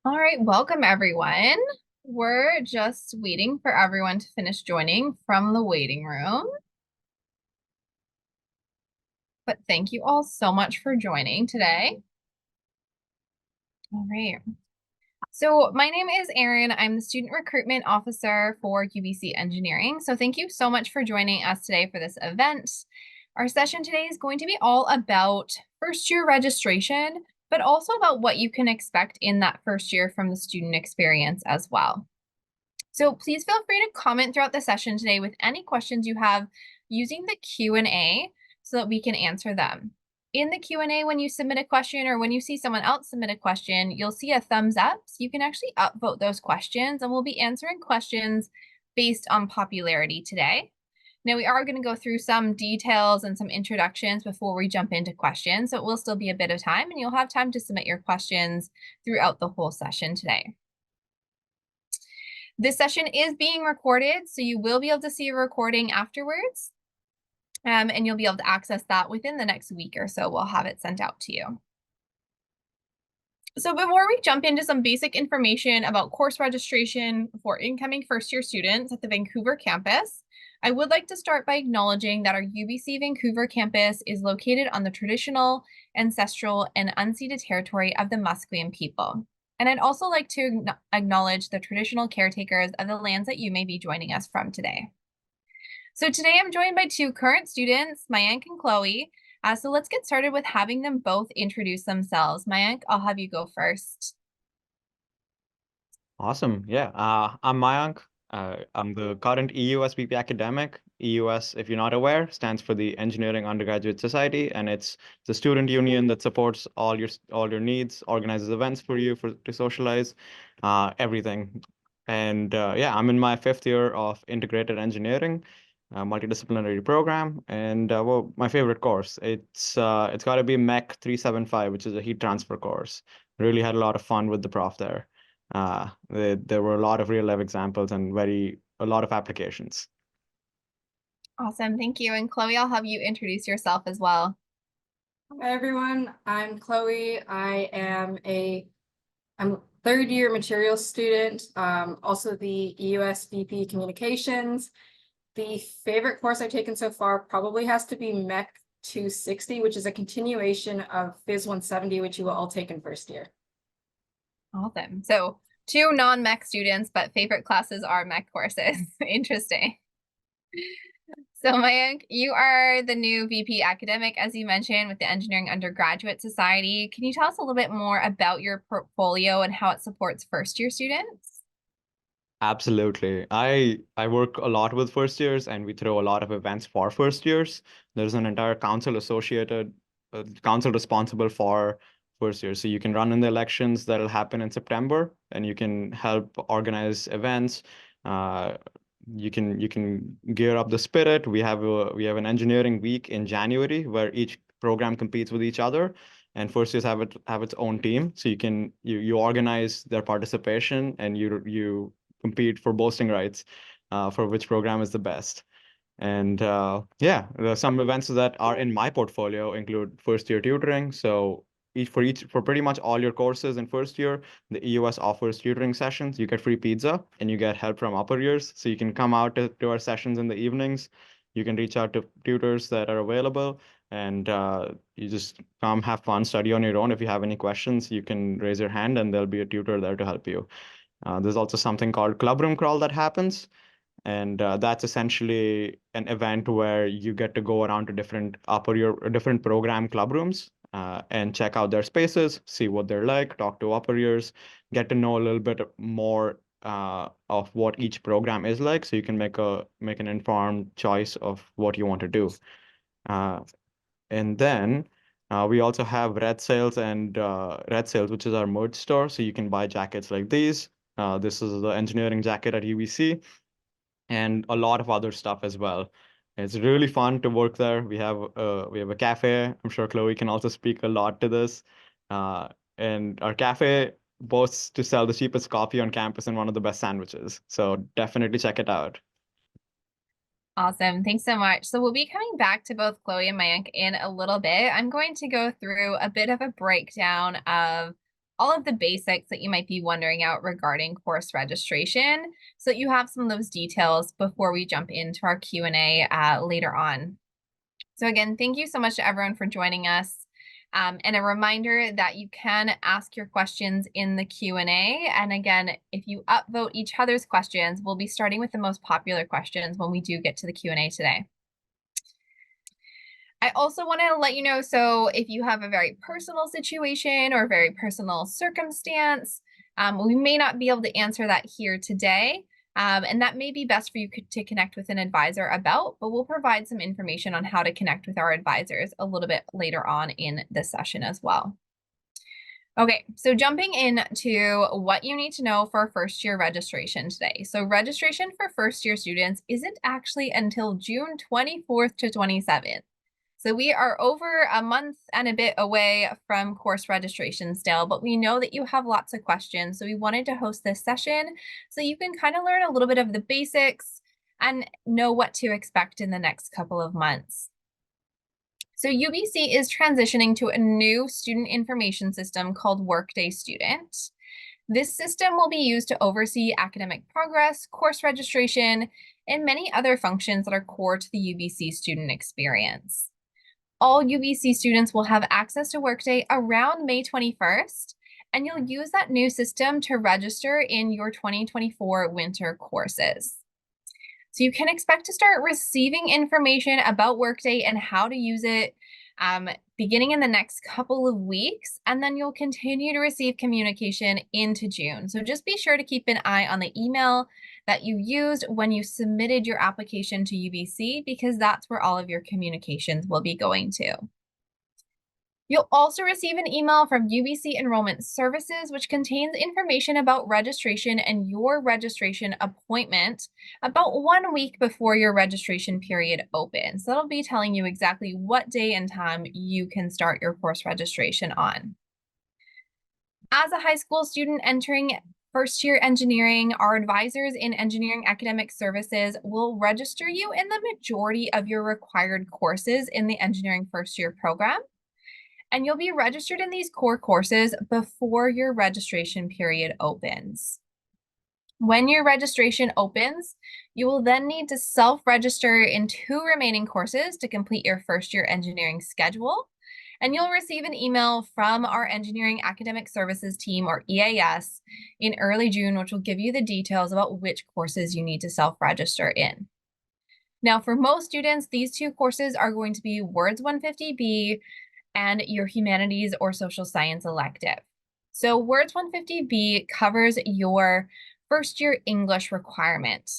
All right, welcome everyone. We're just waiting for everyone to finish joining from the waiting room. But thank you all so much for joining today. All right. So my name is Erin. I'm the Student Recruitment Officer for UBC Engineering. So thank you so much for joining us today for this event. Our session today is going to be all about first year registration, but also about what you can expect in that first year from the student experience as well. So please feel free to comment throughout the session today with any questions you have using the Q&A so that we can answer them. In the Q&A, when you submit a question or when you see someone else submit a question, you'll see a thumbs up. So you can actually upvote those questions, and we'll be answering questions based on popularity today. Now, we are going to go through some details and some introductions before we jump into questions. So it will still be a bit of time, and you'll have time to submit your questions throughout the whole session today. This session is being recorded, so you will be able to see a recording afterwards, and you'll be able to access that within the next week or so. We'll have it sent out to you. So before we jump into some basic information about course registration for incoming first-year students at the Vancouver campus, I would like to start by acknowledging that our UBC Vancouver campus is located on the traditional, ancestral, and unceded territory of the Musqueam people. And I'd also like to acknowledge the traditional caretakers of the lands that you may be joining us from today. So today I'm joined by two current students, Mayank and Chloe. So let's get started with having them both introduce themselves. Mayank, I'll have you go first. Awesome. Yeah. I'm Mayank. I'm the current EUS VP academic. EUS, if you're not aware, stands for the Engineering Undergraduate Society, and it's the student union that supports all your needs, organizes events for you to socialize, everything. And yeah, I'm in my fifth year of integrated engineering, multidisciplinary program, and well, my favorite course. It's got to be MEC 375, which is a heat transfer course. Really had a lot of fun with the prof there. There were a lot of real life examples and a lot of applications. Awesome, thank you. And Chloe, I'll have you introduce yourself as well. Hi everyone, I'm Chloe. I'm third year materials student, also the EUS VP Communications. The favorite course I've taken so far probably has to be MEC 260, which is a continuation of Phys 170, which you will all take in first year. Awesome. So two non-MEC students, but favorite classes are MEC courses. Interesting. So Mayank, you are the new VP academic, as you mentioned, with the Engineering Undergraduate Society. Can you tell us a little bit more about your portfolio and how it supports first-year students? Absolutely. I work a lot with first years, and we throw a lot of events for first years. There's an entire council responsible for first years. So you can run in the elections that'll happen in September, and you can help organize events. Uh, you can gear up the spirit. We have an engineering week in January where each program competes with each other, and first years have its own team. So you organize their participation, and you compete for boasting rights for which program is the best. And yeah, some events that are in my portfolio include first year tutoring. So for pretty much all your courses in first year, the EUS offers tutoring sessions. You get free pizza and you get help from upper years. So you can come out to our sessions in the evenings. You can reach out to tutors that are available, and you just come have fun, study on your own. If you have any questions, you can raise your hand and there'll be a tutor there to help you. There's also something called Clubroom Crawl that happens, and that's essentially an event where you get to go around to different program club rooms and check out their spaces, see what they're like, talk to upper years, get to know a little bit more of what each program is like, so you can make an informed choice of what you want to do. Uh, and then we also have Red Sales, which is our merch store. So you can buy jackets like these. This is the engineering jacket at UBC, and a lot of other stuff as well. It's really fun to work there. We have a cafe. I'm sure Chloe can also speak a lot to this. Uh, and our cafe boasts to sell the cheapest coffee on campus and one of the best sandwiches. So definitely check it out. Awesome. Thanks so much. So we'll be coming back to both Chloe and Mayank in a little bit. I'm going to go through a bit of a breakdown of all of the basics that you might be wondering out regarding course registration so that you have some of those details before we jump into our Q&A later on. So again, thank you so much to everyone for joining us. And a reminder that you can ask your questions in the Q&A. And again, if you upvote each other's questions, we'll be starting with the most popular questions when we do get to the Q&A today. I also want to let you know, so if you have a very personal situation or a very personal circumstance, we may not be able to answer that here today. And that may be best for you to connect with an advisor about, but we'll provide some information on how to connect with our advisors a little bit later on in this session as well. Okay, so jumping into what you need to know for first year registration today. So registration for first year students isn't actually until June 24th to 27th. So we are over a month and a bit away from course registration still, but we know that you have lots of questions. So we wanted to host this session so you can kind of learn a little bit of the basics and know what to expect in the next couple of months. So UBC is transitioning to a new student information system called Workday Student. This system will be used to oversee academic progress, course registration, and many other functions that are core to the UBC student experience. All UBC students will have access to Workday around May 21st, and you'll use that new system to register in your 2024 winter courses. So you can expect to start receiving information about Workday and how to use it beginning in the next couple of weeks, and then you'll continue to receive communication into June. So just be sure to keep an eye on the email that you used when you submitted your application to UBC, because that's where all of your communications will be going to. You'll also receive an email from UBC Enrollment Services, which contains information about registration and your registration appointment about 1 week before your registration period opens. So that'll be telling you exactly what day and time you can start your course registration on. As a high school student entering first year engineering, our advisors in engineering academic services will register you in the majority of your required courses in the engineering first year program. And you'll be registered in these core courses before your registration period opens. When your registration opens, you will then need to self-register in 2 remaining courses to complete your first year engineering schedule. And you'll receive an email from our Engineering Academic Services team, or EAS, in early June, which will give you the details about which courses you need to self-register in. Now, for most students, these 2 courses are going to be Words 150B and your humanities or social science elective. So Words 150B covers your first year English requirement.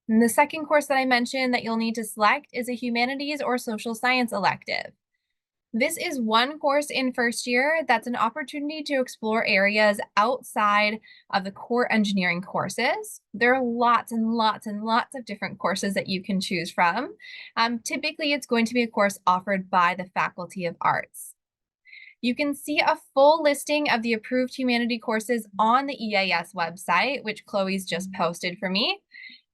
And the second course that I mentioned that you'll need to select is a humanities or social science elective. This is one course in first year that's an opportunity to explore areas outside of the core engineering courses. There are lots and lots and lots of different courses that you can choose from. Typically, it's going to be a course offered by the Faculty of Arts. You can see a full listing of the approved humanity courses on the EAS website, which Chloe's just posted for me.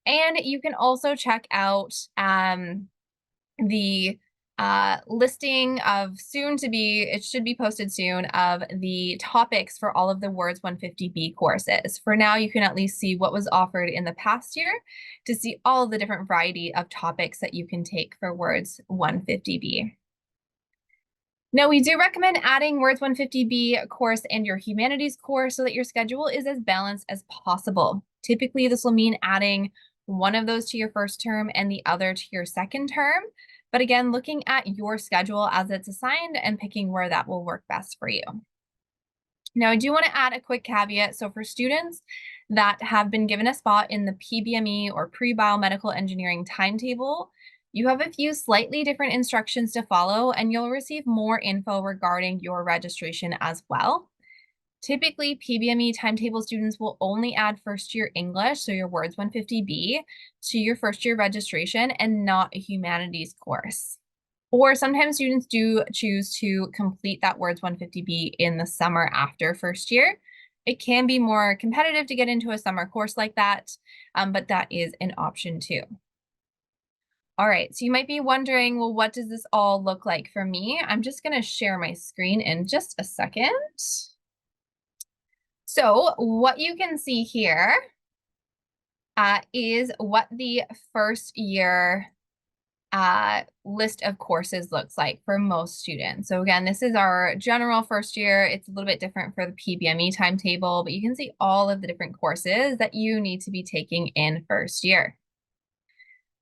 And you can also check out the listing of it should be posted soon, of the topics for all of the Words 150B courses. For now, you can at least see what was offered in the past year to see all the different variety of topics that you can take for Words 150B. Now, we do recommend adding Words 150B course and your humanities course so that your schedule is as balanced as possible. Typically, this will mean adding one of those to your first term and the other to your second term. But again, looking at your schedule as it's assigned and picking where that will work best for you. Now, I do want to add a quick caveat. So for students that have been given a spot in the PBME or pre-biomedical engineering timetable, you have a few slightly different instructions to follow, and you'll receive more info regarding your registration as well. Typically, PBME timetable students will only add first year English, so your Words 150B, to your first year registration and not a humanities course. Or sometimes students do choose to complete that Words 150B in the summer after first year. It can be more competitive to get into a summer course like that, but that is an option too. All right, so you might be wondering, well, what does this all look like for me? I'm just going to share my screen in just a second. So what you can see here is what the first year list of courses looks like for most students. So again, this is our general first year. It's a little bit different for the PBME timetable, but you can see all of the different courses that you need to be taking in first year.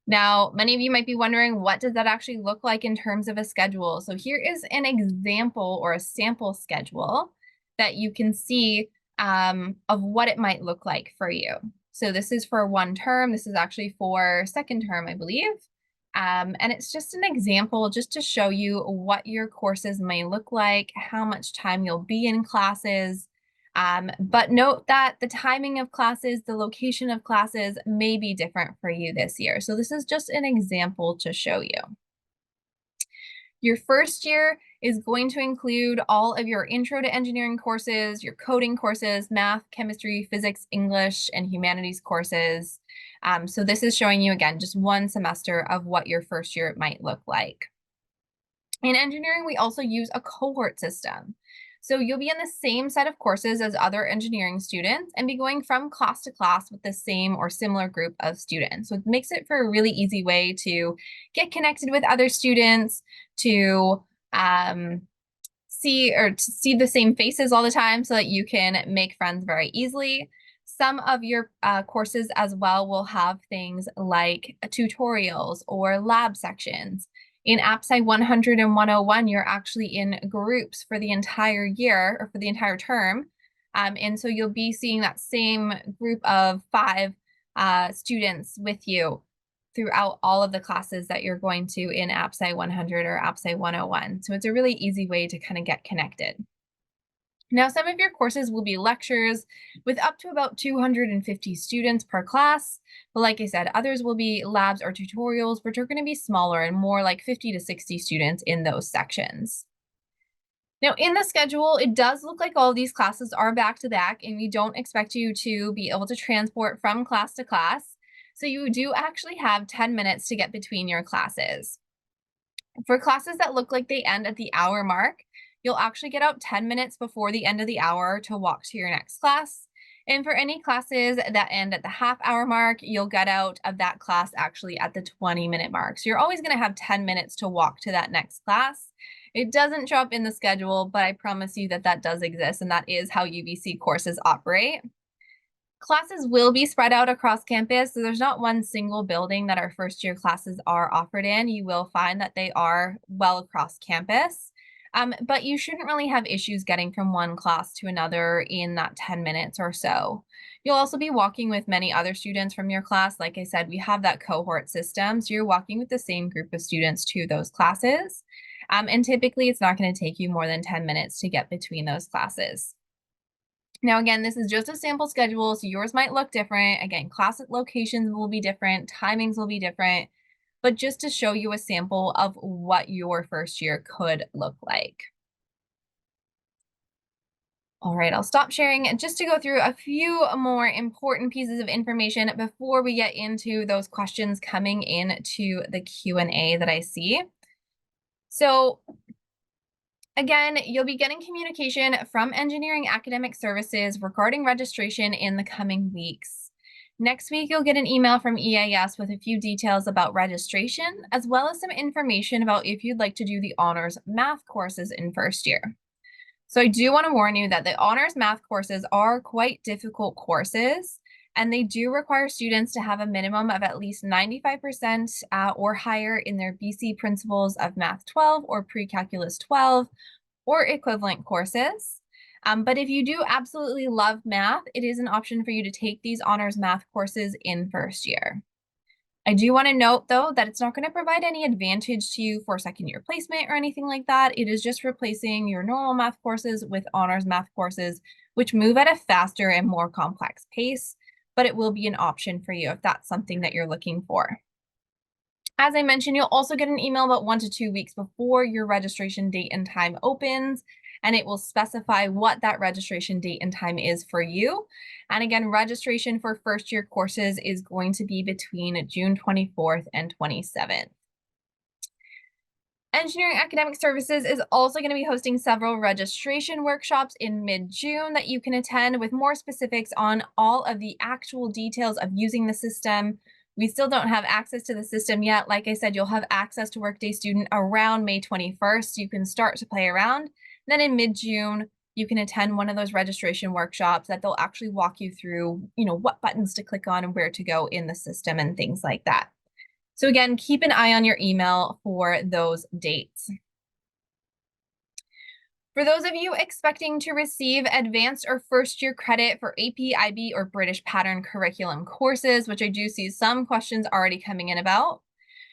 Now, many of you might be wondering, what does that actually look like in terms of a schedule? So here is an example or a sample schedule that you can see of what it might look like for you. So this is for one term. This is actually for second term, I believe. And it's just an example just to show you what your courses may look like, how much time you'll be in classes. But note that the timing of classes, the location of classes may be different for you this year. So this is just an example to show you. Your first year is going to include all of your intro to engineering courses, your coding courses, math, chemistry, physics, English, and humanities courses. So this is showing you, again, just one semester of what your first year might look like. In engineering, we also use a cohort system. So you'll be in the same set of courses as other engineering students and be going from class to class with the same or similar group of students. So it makes it for a really easy way to get connected with other students, to see the same faces all the time so that you can make friends very easily. Some of your courses as well will have things like tutorials or lab sections. In AppSci 100 and 101, you're actually in groups for the entire year or for the entire term. And so you'll be seeing that same group of 5 students with you throughout all of the classes that you're going to in AppSci 100 or AppSci 101. So it's a really easy way to kind of get connected. Now, some of your courses will be lectures with up to about 250 students per class. But like I said, others will be labs or tutorials, which are going to be smaller and more like 50 to 60 students in those sections. Now, in the schedule, it does look like all of these classes are back to back, and we don't expect you to be able to transport from class to class. So you do actually have 10 minutes to get between your classes. For classes that look like they end at the hour mark, you'll actually get out 10 minutes before the end of the hour to walk to your next class. And for any classes that end at the half-hour mark, you'll get out of that class actually at the 20-minute mark. So you're always going to have 10 minutes to walk to that next class. It doesn't show up in the schedule, but I promise you that that does exist, and that is how UBC courses operate. Classes will be spread out across campus, so there's not one single building that our first year classes are offered in. You will find that they are well across campus, but you shouldn't really have issues getting from one class to another in that 10 minutes or so. You'll also be walking with many other students from your class. Like I said, we have that cohort system, so you're walking with the same group of students to those classes. And typically, it's not going to take you more than 10 minutes to get between those classes. Now, again, this is just a sample schedule, so yours might look different. Again, class locations will be different, timings will be different, but just to show you a sample of what your first year could look like. All right, I'll stop sharing just to go through a few more important pieces of information before we get into those questions coming into the Q&A that I see. So again, you'll be getting communication from Engineering Academic Services regarding registration in the coming weeks. Next week, you'll get an email from EAS with a few details about registration, as well as some information about if you'd like to do the honors math courses in first year. So I do want to warn you that the honors math courses are quite difficult courses, and they do require students to have a minimum of at least 95% or higher in their BC Principles of Math 12 or Pre-Calculus 12 or equivalent courses. But if you do absolutely love math, it is an option for you to take these honors math courses in first year. I do want to note, though, that it's not going to provide any advantage to you for second year placement or anything like that. It is just replacing your normal math courses with honors math courses, which move at a faster and more complex pace, but it will be an option for you if that's something that you're looking for. As I mentioned, you'll also get an email about 1 to 2 weeks before your registration date and time opens, and it will specify what that registration date and time is for you. And again, registration for first year courses is going to be between June 24th and 27th. Engineering Academic Services is also going to be hosting several registration workshops in mid-June that you can attend with more specifics on all of the actual details of using the system. We still don't have access to the system yet. Like I said, you'll have access to Workday Student around May 21st. You can start to play around. Then in mid-June, you can attend one of those registration workshops that they'll actually walk you through, what buttons to click on and where to go in the system and things like that. So again, keep an eye on your email for those dates. For those of you expecting to receive advanced or first year credit for AP, IB, or British Pattern Curriculum courses, which I do see some questions already coming in about,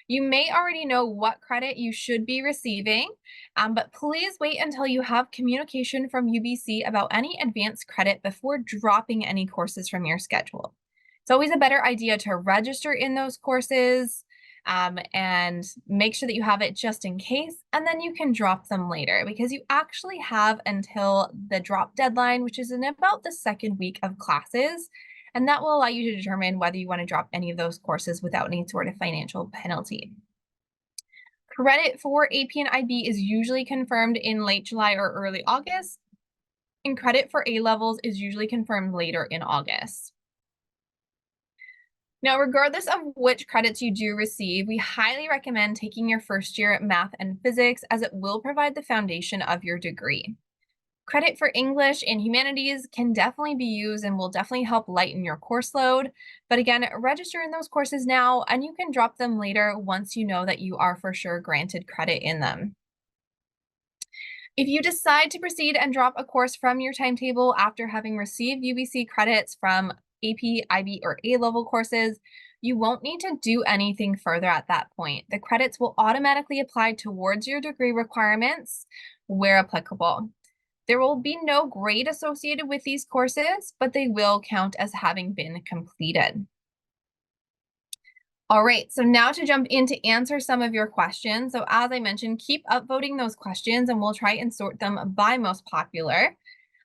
you may already know what credit you should be receiving, but please wait until you have communication from UBC about any advanced credit before dropping any courses from your schedule. It's always a better idea to register in those courses and make sure that you have it just in case, and then you can drop them later because you actually have until the drop deadline, which is in about the second week of classes. And that will allow you to determine whether you want to drop any of those courses without any sort of financial penalty. Credit for AP and IB is usually confirmed in late July or early August, and credit for A levels is usually confirmed later in August. Now, regardless of which credits you do receive, we highly recommend taking your first year math and physics as it will provide the foundation of your degree. Credit for English and humanities can definitely be used and will definitely help lighten your course load. But again, register in those courses now and you can drop them later once you know that you are for sure granted credit in them. If you decide to proceed and drop a course from your timetable after having received UBC credits from AP, IB, or A-level courses, you won't need to do anything further at that point. The credits will automatically apply towards your degree requirements where applicable. There will be no grade associated with these courses, but they will count as having been completed. All right, so now to jump in to answer some of your questions. So as I mentioned, keep upvoting those questions and we'll try and sort them by most popular.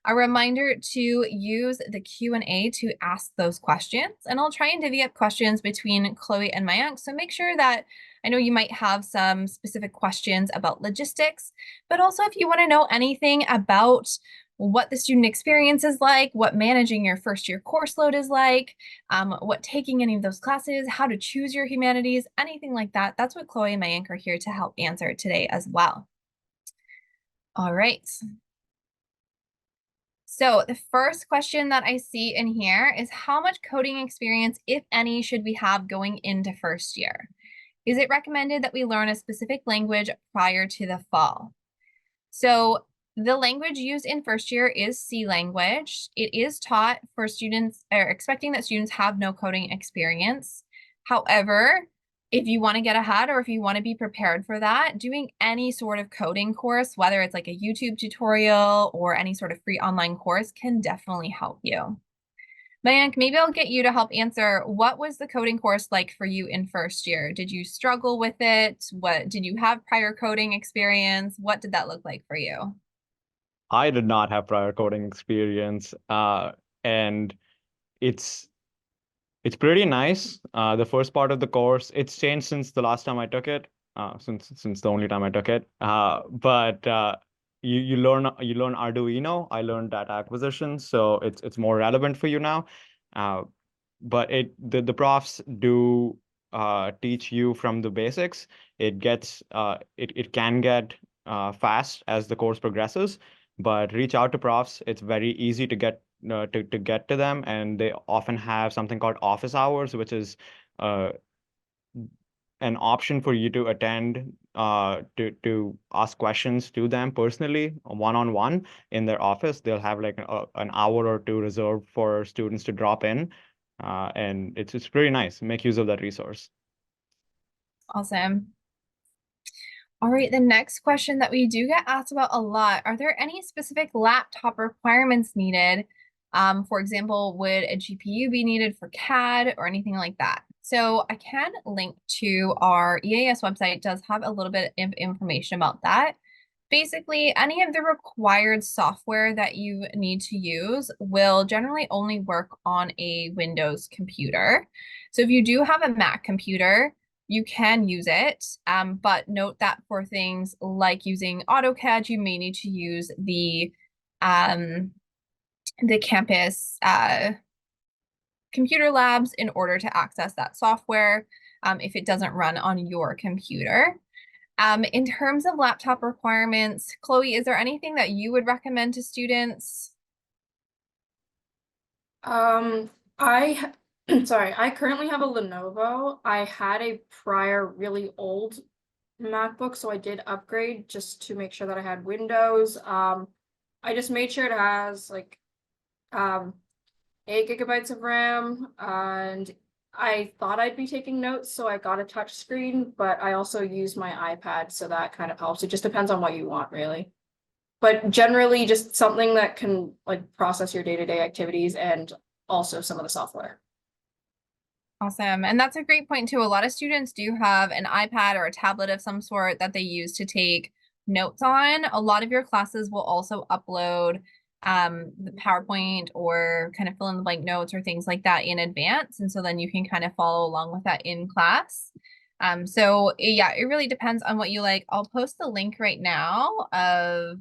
A reminder to use the Q&A to ask those questions, and I'll try and divvy up questions between Chloe and Mayank. So make sure that, I know you might have some specific questions about logistics, but also if you want to know anything about what the student experience is like, what managing your first year course load is like, what taking any of those classes, how to choose your humanities, anything like that, that's what Chloe and Mayank are here to help answer today as well. All right. So the first question that I see in here is how much coding experience, if any, should we have going into first year? Is it recommended that we learn a specific language prior to the fall? So the language used in first year is C language. It is taught for students, or expecting that students have no coding experience. However, if you want to get ahead or if you want to be prepared for that, doing any sort of coding course, whether it's like a YouTube tutorial or any sort of free online course, can definitely help you. Mayank, maybe I'll get you to help answer, what was the coding course like for you in first year? Did you struggle with it? Did you have prior coding experience? What did that look like for you? I did not have prior coding experience, and it's pretty nice. The first part of the course, it's changed since the last time I took it, since the only time I took it. But you learn Arduino. I learned data acquisition, so it's more relevant for you now. But the profs do teach you from the basics. It can get fast as the course progresses, but reach out to profs. It's very easy to get to them, and they often have something called office hours, which is an option for you to attend to ask questions to them personally, one-on-one in their office. They'll have like an hour or two reserved for students to drop in, and it's pretty nice. Make use of that resource. Awesome. All right, the next question that we do get asked about a lot, are there any specific laptop requirements needed? For example, would a GPU be needed for CAD or anything like that? So I can link to our EAS website. It does have a little bit of information about that. Basically, any of the required software that you need to use will generally only work on a Windows computer. So if you do have a Mac computer, you can use it, but note that for things like using AutoCAD, you may need to use the campus computer labs in order to access that software if it doesn't run on your computer. In terms of laptop requirements, Chloe, is there anything that you would recommend to students? Sorry, I currently have a Lenovo. I had a prior really old MacBook, so I did upgrade just to make sure that I had Windows. I just made sure it has like 8 gigabytes of RAM, and I thought I'd be taking notes, so I got a touch screen, but I also use my iPad, so that kind of helps. It just depends on what you want, really. But generally, just something that can like process your day-to-day activities and also some of the software. Awesome. And that's a great point too. A lot of students do have an iPad or a tablet of some sort that they use to take notes on. A lot of your classes will also upload the PowerPoint or kind of fill in the blank notes or things like that in advance. And so then you can kind of follow along with that in class. So yeah, it really depends on what you like. I'll post the link right now of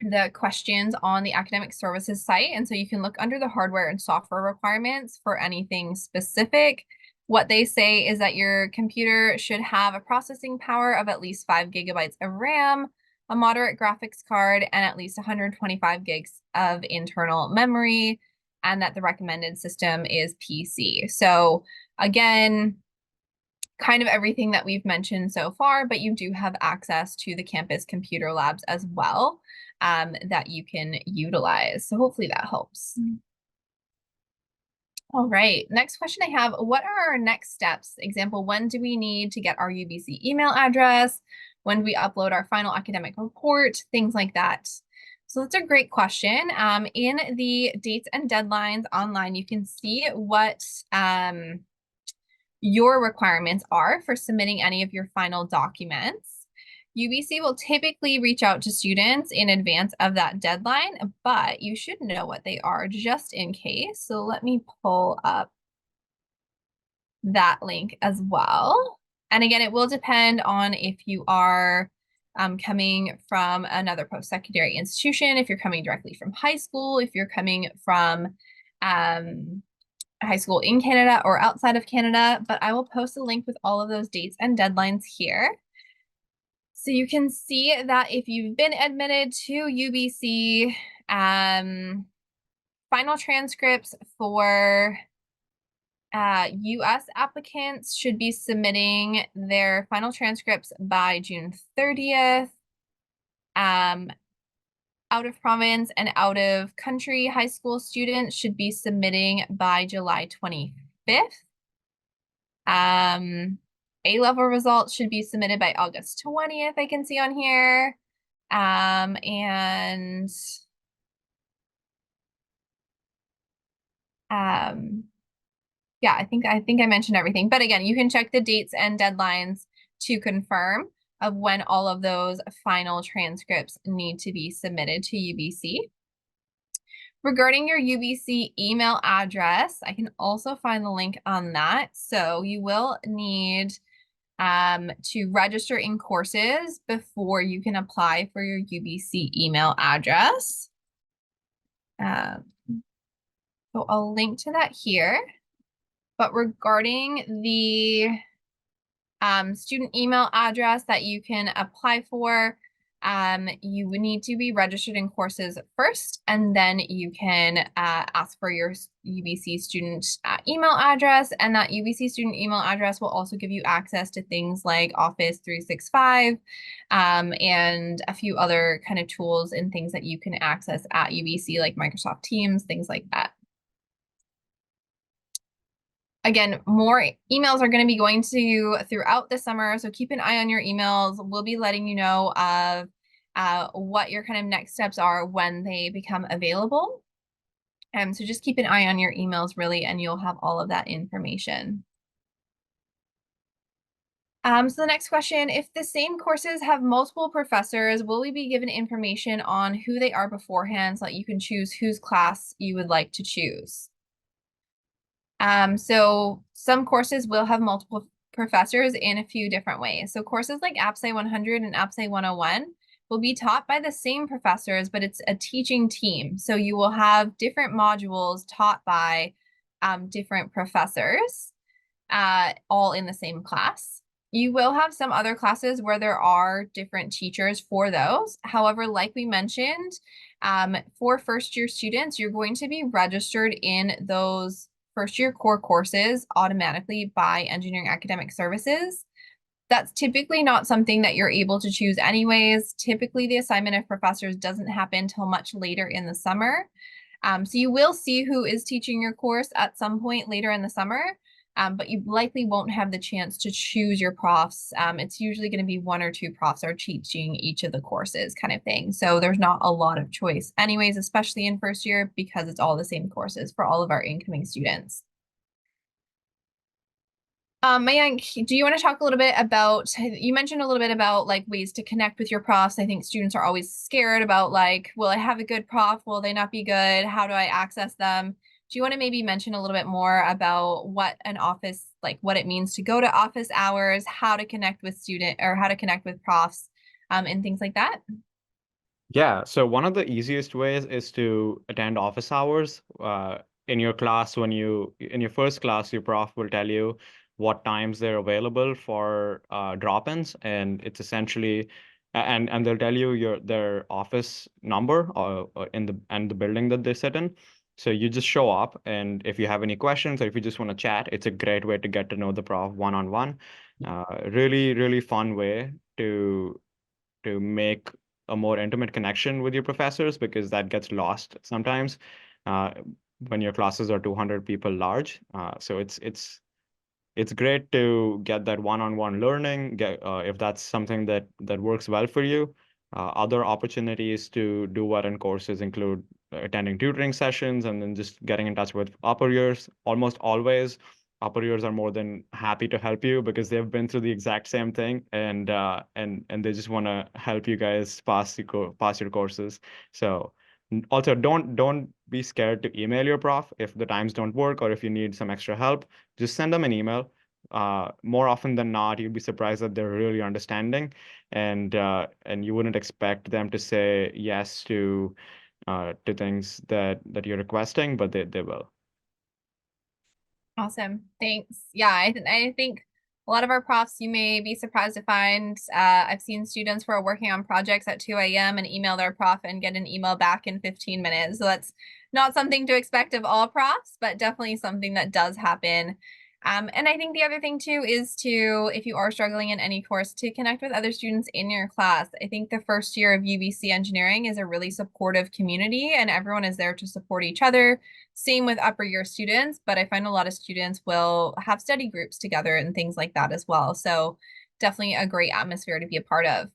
the questions on the academic services site. And so you can look under the hardware and software requirements for anything specific. What they say is that your computer should have a processing power of at least 5 gigabytes of RAM, a moderate graphics card, and at least 125 gigs of internal memory, and that the recommended system is PC. So again, kind of everything that we've mentioned so far, but you do have access to the campus computer labs as well that you can utilize. So hopefully that helps. All right, next question I have, what are our next steps? Example, when do we need to get our UBC email address? When do we upload our final academic report? Things like that. So that's a great question. In the dates and deadlines online, you can see what your requirements are for submitting any of your final documents. UBC will typically reach out to students in advance of that deadline, but you should know what they are just in case. So let me pull up that link as well. And again, it will depend on if you are coming from another post-secondary institution, if you're coming directly from high school, if you're coming from high school in Canada or outside of Canada, but I will post a link with all of those dates and deadlines here. So you can see that if you've been admitted to UBC, final transcripts for US applicants should be submitting their final transcripts by June 30th. Out of province and out of country high school students should be submitting by July 25th. A-level results should be submitted by August 20th, I can see on here. Yeah, I think I mentioned everything. But again, you can check the dates and deadlines to confirm of when all of those final transcripts need to be submitted to UBC. Regarding your UBC email address, I can also find the link on that. So you will need to register in courses before you can apply for your UBC email address. So I'll link to that here. But regarding the student email address that you can apply for, you would need to be registered in courses first, and then you can ask for your UBC student email address, and that UBC student email address will also give you access to things like Office 365 and a few other kind of tools and things that you can access at UBC, like Microsoft Teams, things like that. Again, more emails are going to be going to you throughout the summer, so keep an eye on your emails. We'll be letting you know of what your kind of next steps are when they become available. So just keep an eye on your emails, really, and you'll have all of that information. So the next question, if the same courses have multiple professors, will we be given information on who they are beforehand so that you can choose whose class you would like to choose? So some courses will have multiple professors in a few different ways. So courses like AppSci 100 and AppSci 101 will be taught by the same professors, but it's a teaching team. So you will have different modules taught by different professors, all in the same class. You will have some other classes where there are different teachers for those. However, like we mentioned, for first year students, you're going to be registered in those first year core courses automatically by Engineering Academic Services. That's typically not something that you're able to choose anyways. Typically, the assignment of professors doesn't happen until much later in the summer. So you will see who is teaching your course at some point later in the summer, but you likely won't have the chance to choose your profs. It's usually going to be one or two profs are teaching each of the courses kind of thing. So there's not a lot of choice anyways, especially in first year, because it's all the same courses for all of our incoming students. Mayank, do you want to talk a little bit about, you mentioned a little bit about like ways to connect with your profs. I think students are always scared about like, will I have a good prof? Will they not be good? How do I access them? Do you want to maybe mention a little bit more about what an office, like what it means to go to office hours, how to connect with student or how to connect with profs, and things like that? Yeah, so one of the easiest ways is to attend office hours. In your class, in your first class, your prof will tell you what times they're available for drop-ins, and it's essentially, and they'll tell you their office number in the building that they sit in. So you just show up, and if you have any questions or if you just want to chat, it's a great way to get to know the prof one-on-one. Really, really fun way to make a more intimate connection with your professors because that gets lost sometimes uh, when your classes are 200 people large. So it's great to get that one-on-one learning. If that's something that works well for you. Other opportunities to do well in courses include attending tutoring sessions and then just getting in touch with upper years. Almost always, upper years are more than happy to help you because they've been through the exact same thing and they just want to help you guys pass your courses. So also don't be scared to email your prof if the times don't work or if you need some extra help. Just send them an email. More often than not, you'd be surprised that they're really understanding, and you wouldn't expect them to say yes to things that you're requesting, but they will. Awesome. Thanks. Yeah, I think a lot of our profs you may be surprised to find. I've seen students who are working on projects at 2 a.m. and email their prof and get an email back in 15 minutes. So that's not something to expect of all profs, but definitely something that does happen. And I think the other thing too is to, if you are struggling in any course, to connect with other students in your class. I think the first year of UBC Engineering is a really supportive community and everyone is there to support each other. Same with upper year students, but I find a lot of students will have study groups together and things like that as well. So definitely a great atmosphere to be a part of.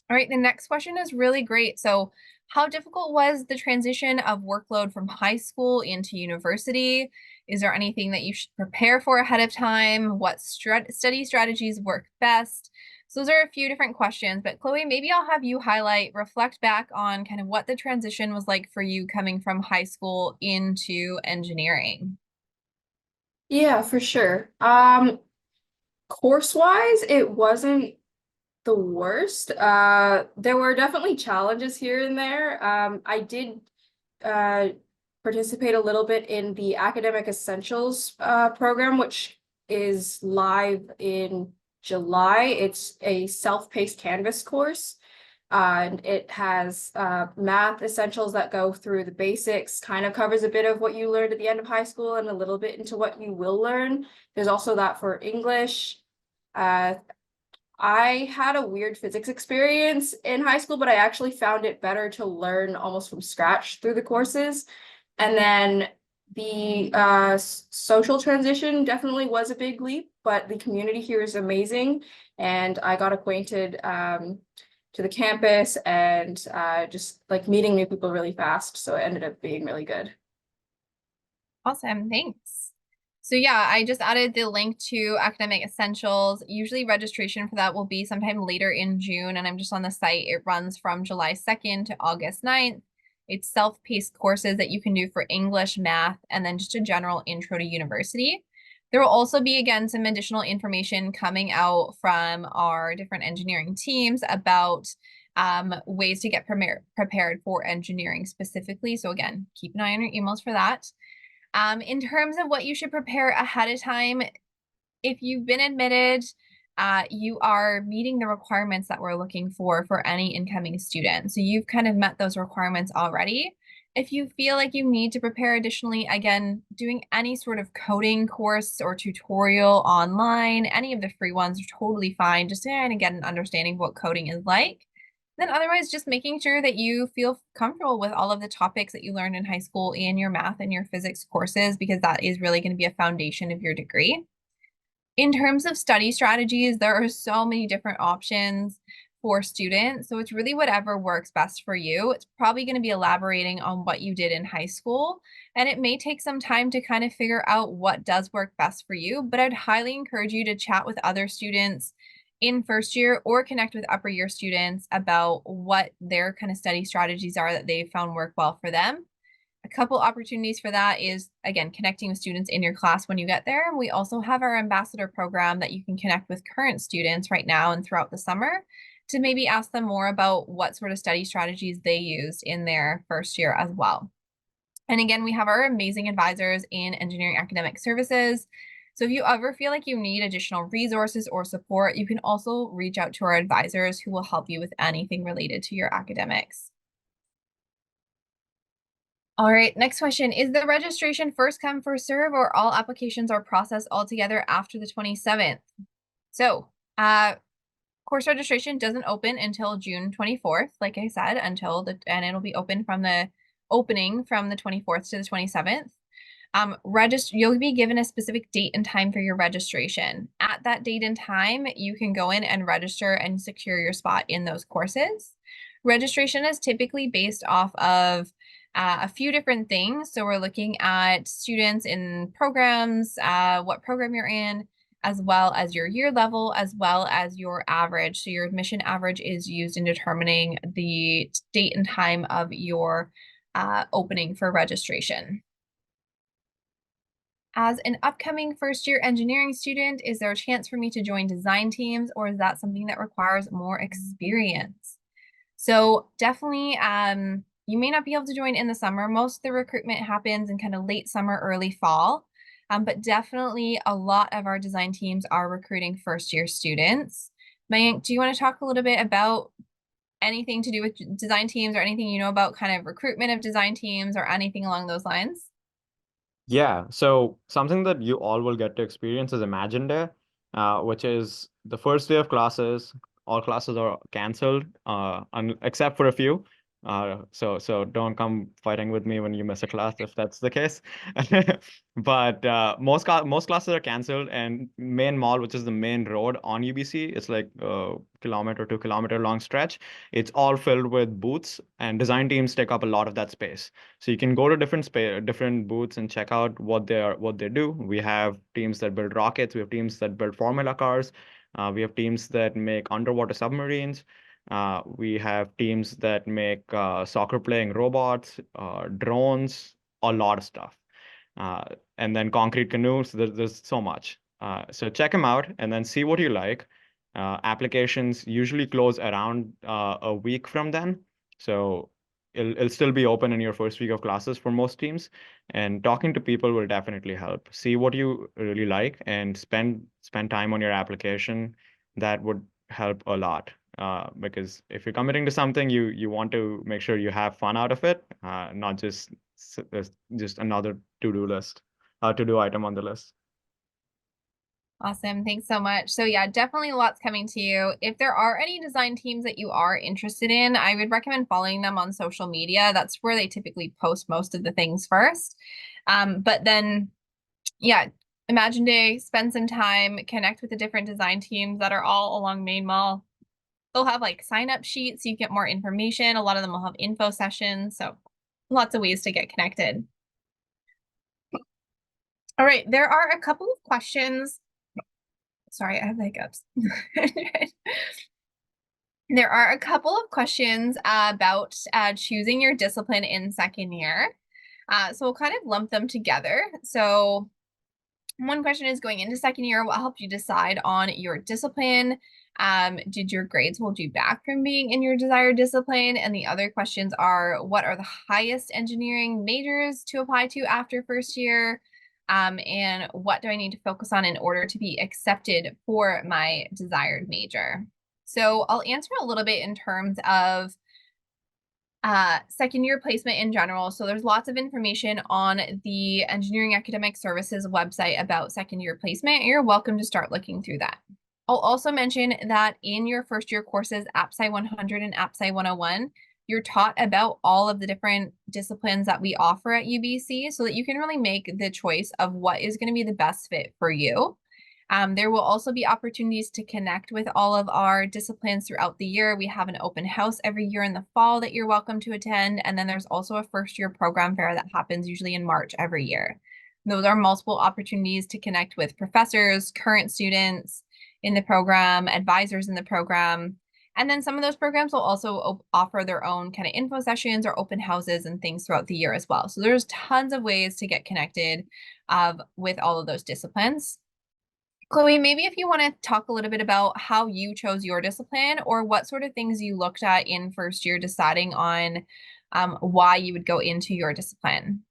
All right, the next question is really great. So how difficult was the transition of workload from high school into university? Is there anything that you should prepare for ahead of time? What study strategies work best? So those are a few different questions, but Chloe, maybe I'll have you reflect back on kind of what the transition was like for you coming from high school into engineering. Yeah, for sure. Course-wise, it wasn't the worst. There were definitely challenges here and there. I did participate a little bit in the Academic Essentials program, which is live in July. It's a self-paced Canvas course. And it has math essentials that go through the basics, kind of covers a bit of what you learned at the end of high school and a little bit into what you will learn. There's also that for English. I had a weird physics experience in high school, but I actually found it better to learn almost from scratch through the courses. And then the social transition definitely was a big leap, but the community here is amazing. And I got acquainted to the campus and just like meeting new people really fast. So it ended up being really good. Awesome, thanks. So yeah, I just added the link to Academic Essentials. Usually registration for that will be sometime later in June, and I'm just on the site. It runs from July 2nd to August 9th. It's self-paced courses that you can do for English, math, and then just a general intro to university. There will also be, again, some additional information coming out from our different engineering teams about ways to get prepared for engineering specifically. So again, keep an eye on your emails for that. In terms of what you should prepare ahead of time, if you've been admitted, you are meeting the requirements that we're looking for any incoming student. So you've kind of met those requirements already. If you feel like you need to prepare additionally, again, doing any sort of coding course or tutorial online, any of the free ones are totally fine, just to kind of get an understanding of what coding is like. Then otherwise, just making sure that you feel comfortable with all of the topics that you learned in high school and your math and your physics courses, because that is really going to be a foundation of your degree. In terms of study strategies, there are so many different options for students. So it's really whatever works best for you. It's probably going to be elaborating on what you did in high school, and it may take some time to kind of figure out what does work best for you, but I'd highly encourage you to chat with other students in first year or connect with upper year students about what their kind of study strategies are that they found work well for them. A couple opportunities for that is, again, connecting with students in your class when you get there. We also have our ambassador program that you can connect with current students right now and throughout the summer to maybe ask them more about what sort of study strategies they used in their first year as well. And again, we have our amazing advisors in engineering academic services. So if you ever feel like you need additional resources or support, you can also reach out to our advisors who will help you with anything related to your academics. All right, next question. Is the registration first come, first serve, or all applications are processed all together after the 27th? So, course registration doesn't open until June 24th, like I said, and it'll be open from the opening from the 24th to the 27th. You'll be given a specific date and time for your registration. At that date and time, you can go in and register and secure your spot in those courses. Registration is typically based off of a few different things. So we're looking at students in programs, what program you're in, as well as your year level, as well as your average. So your admission average is used in determining the date and time of your opening for registration. As an upcoming first year engineering student, is there a chance for me to join design teams, or is that something that requires more experience? So definitely, you may not be able to join in the summer. Most of the recruitment happens in kind of late summer, early fall. But definitely a lot of our design teams are recruiting first year students. Mayank, do you want to talk a little bit about anything to do with design teams, or anything you know about kind of recruitment of design teams, or anything along those lines? Yeah, so something that you all will get to experience is Imagine Day, which is the first day of classes. All classes are canceled, except for a few. So don't come fighting with me when you miss a class if that's the case. But most classes are canceled, and main mall, which is the main road on UBC, it's like a kilometer, 2 kilometer long stretch. It's all filled with booths, and design teams take up a lot of that space. So you can go to different booths and check out what they do. We have teams that build rockets. We have teams that build formula cars. We have teams that make underwater submarines. We have teams that make soccer playing robots, drones, a lot of stuff. Uh, and then concrete canoes. There's so much. So check them out and then see what you like. Applications usually close around a week from then. So it'll still be open in your first week of classes for most teams. And talking to people will definitely help. See what you really like and spend time on your application. That would help a lot. Because if you're committing to something, you want to make sure you have fun out of it, not just another to-do list, to-do item on the list. Awesome. Thanks so much. So yeah, definitely lots coming to you. If there are any design teams that you are interested in, I would recommend following them on social media. That's where they typically post most of the things first. But then, yeah, Imagine Day, spend some time, connect with the different design teams that are all along Main Mall. They'll have like sign up sheets so you get more information. A lot of them will have info sessions. So lots of ways to get connected. All right, there are a couple of questions. Sorry, I have hiccups. There are a couple of questions about choosing your discipline in second year. So we'll kind of lump them together. So one question is, going into second year, what helped you decide on your discipline? Did your grades hold you back from being in your desired discipline? And the other questions are, what are the highest engineering majors to apply to after first year? And what do I need to focus on in order to be accepted for my desired major? So I'll answer a little bit in terms of second year placement in general. So there's lots of information on the Engineering Academic Services website about second year placement. You're welcome to start looking through that. I'll also mention that in your first year courses, AppSci 100 and AppSci 101, you're taught about all of the different disciplines that we offer at UBC so that you can really make the choice of what is going to be the best fit for you. There will also be opportunities to connect with all of our disciplines throughout the year. We have an open house every year in the fall that you're welcome to attend. And then there's also a first year program fair that happens usually in March every year. Those are multiple opportunities to connect with professors, current students in the program, advisors in the program. And then some of those programs will also offer their own kind of info sessions or open houses and things throughout the year as well. So there's tons of ways to get connected with all of those disciplines. Chloe, maybe if you want to talk a little bit about how you chose your discipline or what sort of things you looked at in first year deciding on why you would go into your discipline.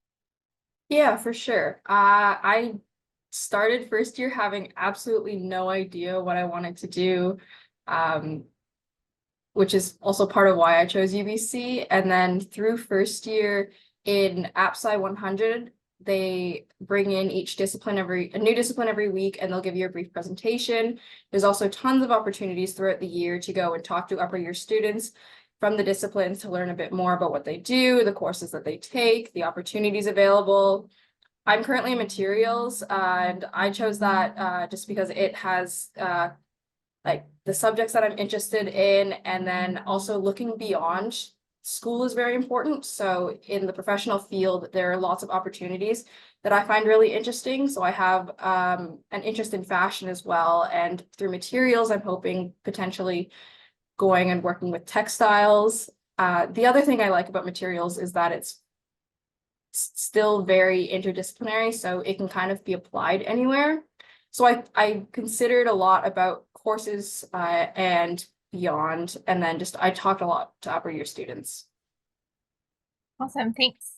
Yeah, for sure. I started first year having absolutely no idea what I wanted to do, which is also part of why I chose UBC. And then through first year in AppSci 100, they bring in each discipline a new discipline every week, and they'll give you a brief presentation. There's also tons of opportunities throughout the year to go and talk to upper year students from the disciplines to learn a bit more about what they do, the courses that they take, the opportunities available. I'm currently in materials, and I chose that just because it has like the subjects that I'm interested in, and then also looking beyond school is very important. So in the professional field, there are lots of opportunities that I find really interesting. So I have an interest in fashion as well. And through materials, I'm hoping potentially going and working with textiles. The other thing I like about materials is that it's still very interdisciplinary, so it can kind of be applied anywhere. So I considered a lot about courses and beyond, and then I talked a lot to upper year students. Awesome, thanks.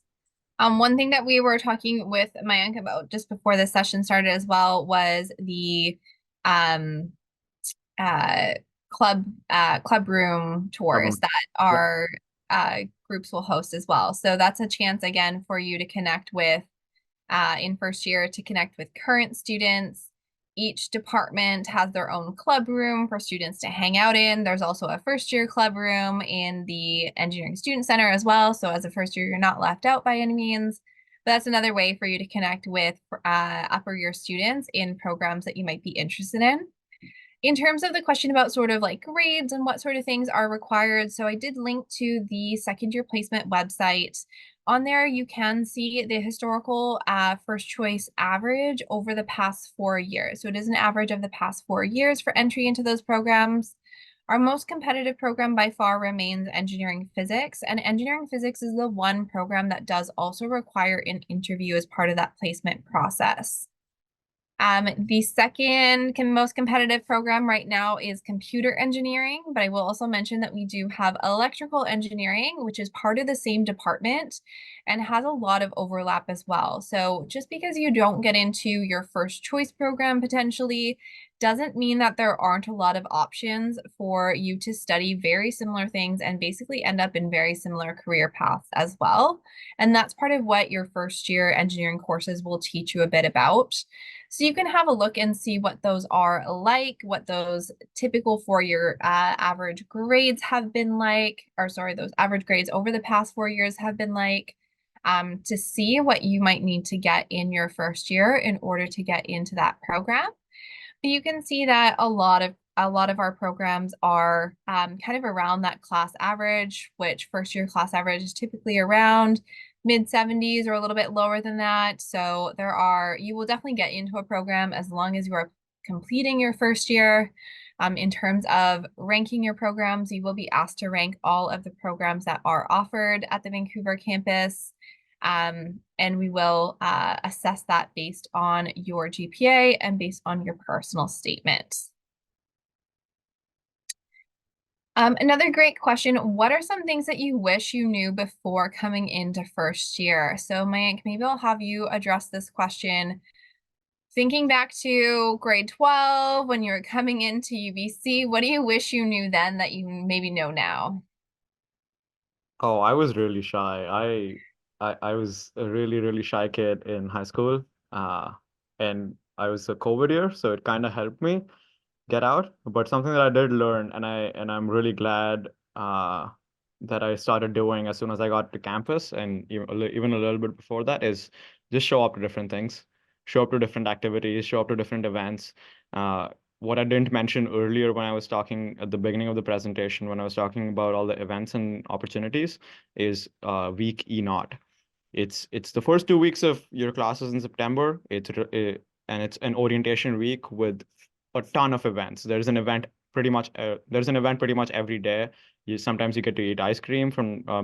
One thing that we were talking with Mayank about just before the session started as well was the club room tours that our groups will host as well. So that's a chance again for you to connect with in first year, to connect with current students. Each department has their own club room for students to hang out in. There's also a first year club room in the Engineering Student Center as well. So as a first year, you're not left out by any means. But that's another way for you to connect with upper year students in programs that you might be interested in. In terms of the question about sort of like grades and what sort of things are required, so I did link to the second year placement website. On there, you can see the historical first choice average over the past 4 years. So it is an average of the past 4 years for entry into those programs. Our most competitive program by far remains engineering physics, and engineering physics is the one program that does also require an interview as part of that placement process. The second most competitive program right now is computer engineering, but I will also mention that we do have electrical engineering, which is part of the same department and has a lot of overlap as well. So just because you don't get into your first choice program potentially doesn't mean that there aren't a lot of options for you to study very similar things and basically end up in very similar career paths as well. And that's part of what your first year engineering courses will teach you a bit about. So you can have a look and see what those are like, what those typical 4-year average grades have been like, or sorry, those average grades over the past 4 years have been like, to see what you might need to get in your first year in order to get into that program. But you can see that a lot of our programs are kind of around that class average, which first year class average is typically around mid 70s or a little bit lower than that. So you will definitely get into a program as long as you are completing your first year. In terms of ranking your programs, you will be asked to rank all of the programs that are offered at the Vancouver campus. And we will assess that based on your GPA and based on your personal statement. Another great question. What are some things that you wish you knew before coming into first year? So Mayank, maybe I'll have you address this question. Thinking back to grade 12, when you were coming into UBC, what do you wish you knew then that you maybe know now? Oh, I was really shy. I was a really, really shy kid in high school. And I was a COVID year, so it kind of helped me get out. But something that I did learn, and I'm really glad that I started doing as soon as I got to campus, and even a little bit before that, is just show up to different things, show up to different activities, show up to different events. What I didn't mention earlier when I was talking at the beginning of the presentation, when I was talking about all the events and opportunities, is week E naught. It's the first 2 weeks of your classes in September. And it's an orientation week with a ton of events. There's an event pretty much every day. Sometimes you get to eat ice cream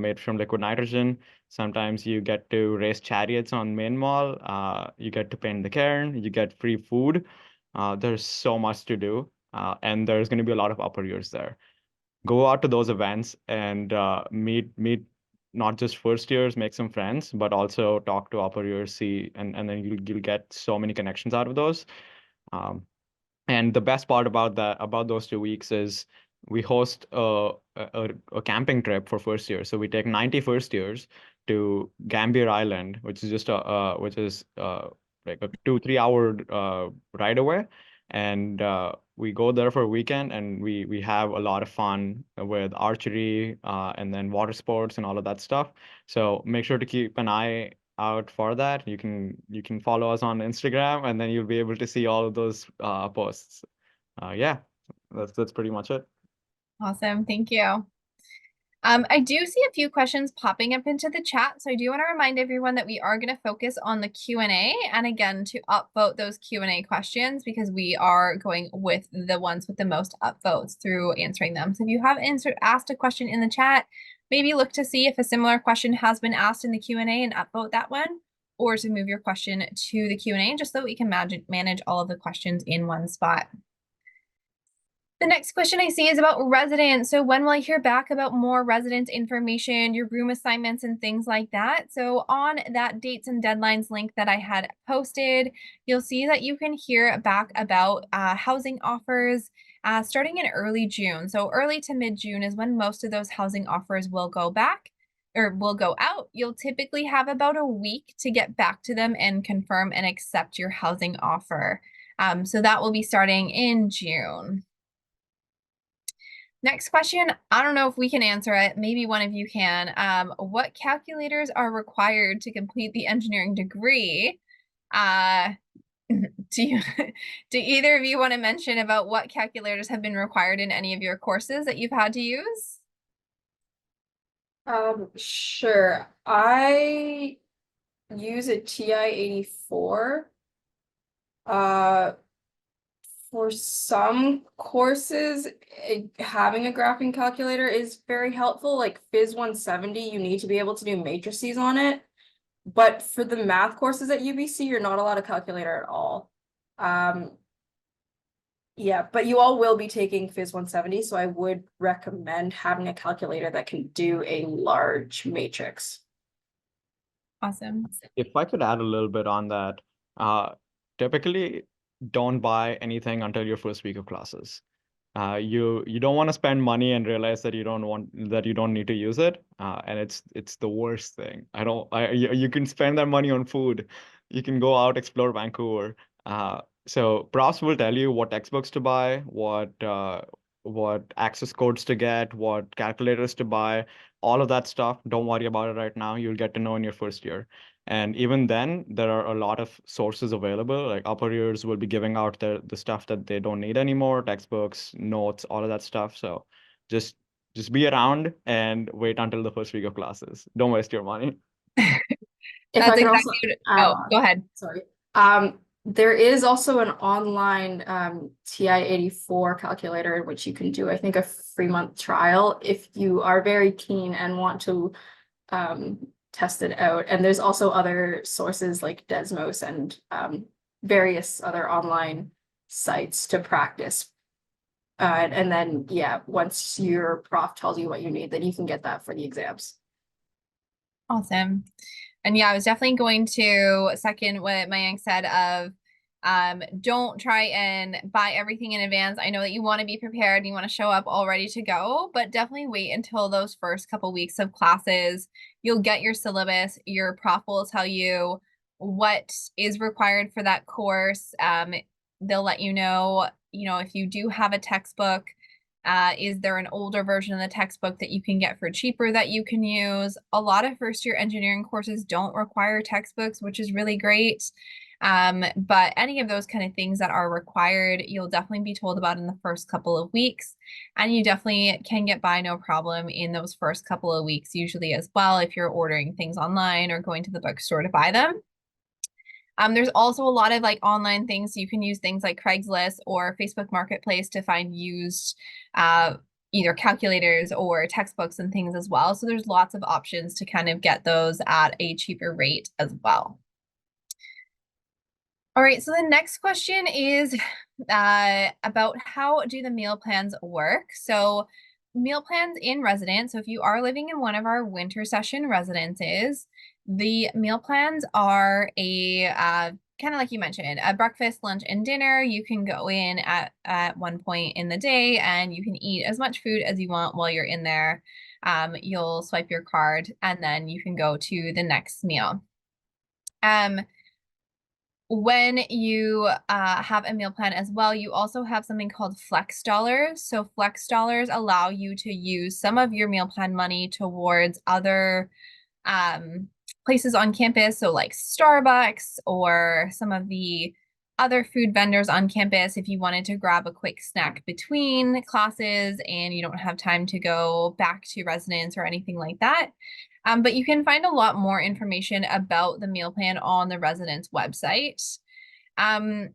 made from liquid nitrogen. Sometimes you get to race chariots on Main Mall. You get to paint the cairn. You get free food. There's so much to do, and there's going to be a lot of upper years there. Go out to those events and meet not just first years, make some friends, but also talk to upper years, and then you'll get so many connections out of those. And the best part about those 2 weeks is we host a camping trip for first year. So we take 90 first years to Gambier Island, which is just like a 2-3 hour ride away. And we go there for a weekend, and we have a lot of fun with archery and then water sports and all of that stuff. So make sure to keep an eye out for that. You can follow us on Instagram, and then you'll be able to see all of those posts. Yeah, that's pretty much it. Awesome, thank you. I do see a few questions popping up into the chat, so I do want to remind everyone that we are going to focus on the Q&A, and again, to upvote those Q&A questions, because we are going with the ones with the most upvotes through answering them. So if you have asked a question in the chat, maybe look to see if a similar question has been asked in the Q&A and upvote that one, or to move your question to the Q&A, just so that we can manage all of the questions in one spot. The next question I see is about residence. So when will I hear back about more residence information, your room assignments, and things like that? So on that dates and deadlines link that I had posted, you'll see that you can hear back about housing offers starting in early June. So early to mid-June is when most of those housing offers will go back or will go out. You'll typically have about a week to get back to them and confirm and accept your housing offer. So that will be starting in June. Next question, I don't know if we can answer it. Maybe one of you can. What calculators are required to complete the engineering degree? Do either of you want to mention about what calculators have been required in any of your courses that you've had to use? Sure. I use a TI-84. For some courses, having a graphing calculator is very helpful. Like Phys 170, you need to be able to do matrices on it. But for the math courses at UBC, you're not allowed a calculator at all. Yeah, but you all will be taking Phys 170, so I would recommend having a calculator that can do a large matrix. Awesome. If I could add a little bit on that, typically don't buy anything until your first week of classes. You don't want to spend money and realize that you don't need to use it, and it's the worst thing. You can spend that money on food, you can go out, explore Vancouver. So profs will tell you what textbooks to buy, what access codes to get, what calculators to buy, all of that stuff. Don't worry about it right now. You'll get to know in your first year. And even then, there are a lot of sources available. Like upper years will be giving out the stuff that they don't need anymore, textbooks, notes, all of that stuff. So just be around and wait until the first week of classes. Don't waste your money. If That's I could exactly also add go ahead. sorry. There is also an online TI-84 calculator in which you can do, I think, a free month trial if you are very keen and want to test it out. And there's also other sources like Desmos and various other online sites to practice. And then, yeah, once your prof tells you what you need, then you can get that for the exams. Awesome. And yeah, I was definitely going to second what Mayank said of don't try and buy everything in advance. I know that you want to be prepared, you want to show up all ready to go, but definitely wait until those first couple weeks of classes. You'll get your syllabus, your prof will tell you what is required for that course. They'll let you know, if you do have a textbook, is there an older version of the textbook that you can get for cheaper that you can use? A lot of first-year engineering courses don't require textbooks, which is really great. But any of those kind of things that are required, you'll definitely be told about in the first couple of weeks. And you definitely can get by no problem in those first couple of weeks, usually as well, if you're ordering things online or going to the bookstore to buy them. There's also a lot of like online things. You can use things like Craigslist or Facebook Marketplace to find used either calculators or textbooks and things as well. So there's lots of options to kind of get those at a cheaper rate as well. All right, so the next question is about how do the meal plans work? So meal plans in residence. So if you are living in one of our winter session residences, the meal plans are a kind of like you mentioned, a breakfast, lunch, and dinner. You can go in at one point in the day and you can eat as much food as you want while you're in there. You'll swipe your card and then you can go to the next meal. When you have a meal plan as well, you also have something called flex dollars. So flex dollars allow you to use some of your meal plan money towards other places on campus. So like Starbucks or some of the other food vendors on campus if you wanted to grab a quick snack between classes and you don't have time to go back to residence or anything like that. But you can find a lot more information about the meal plan on the residence website. Do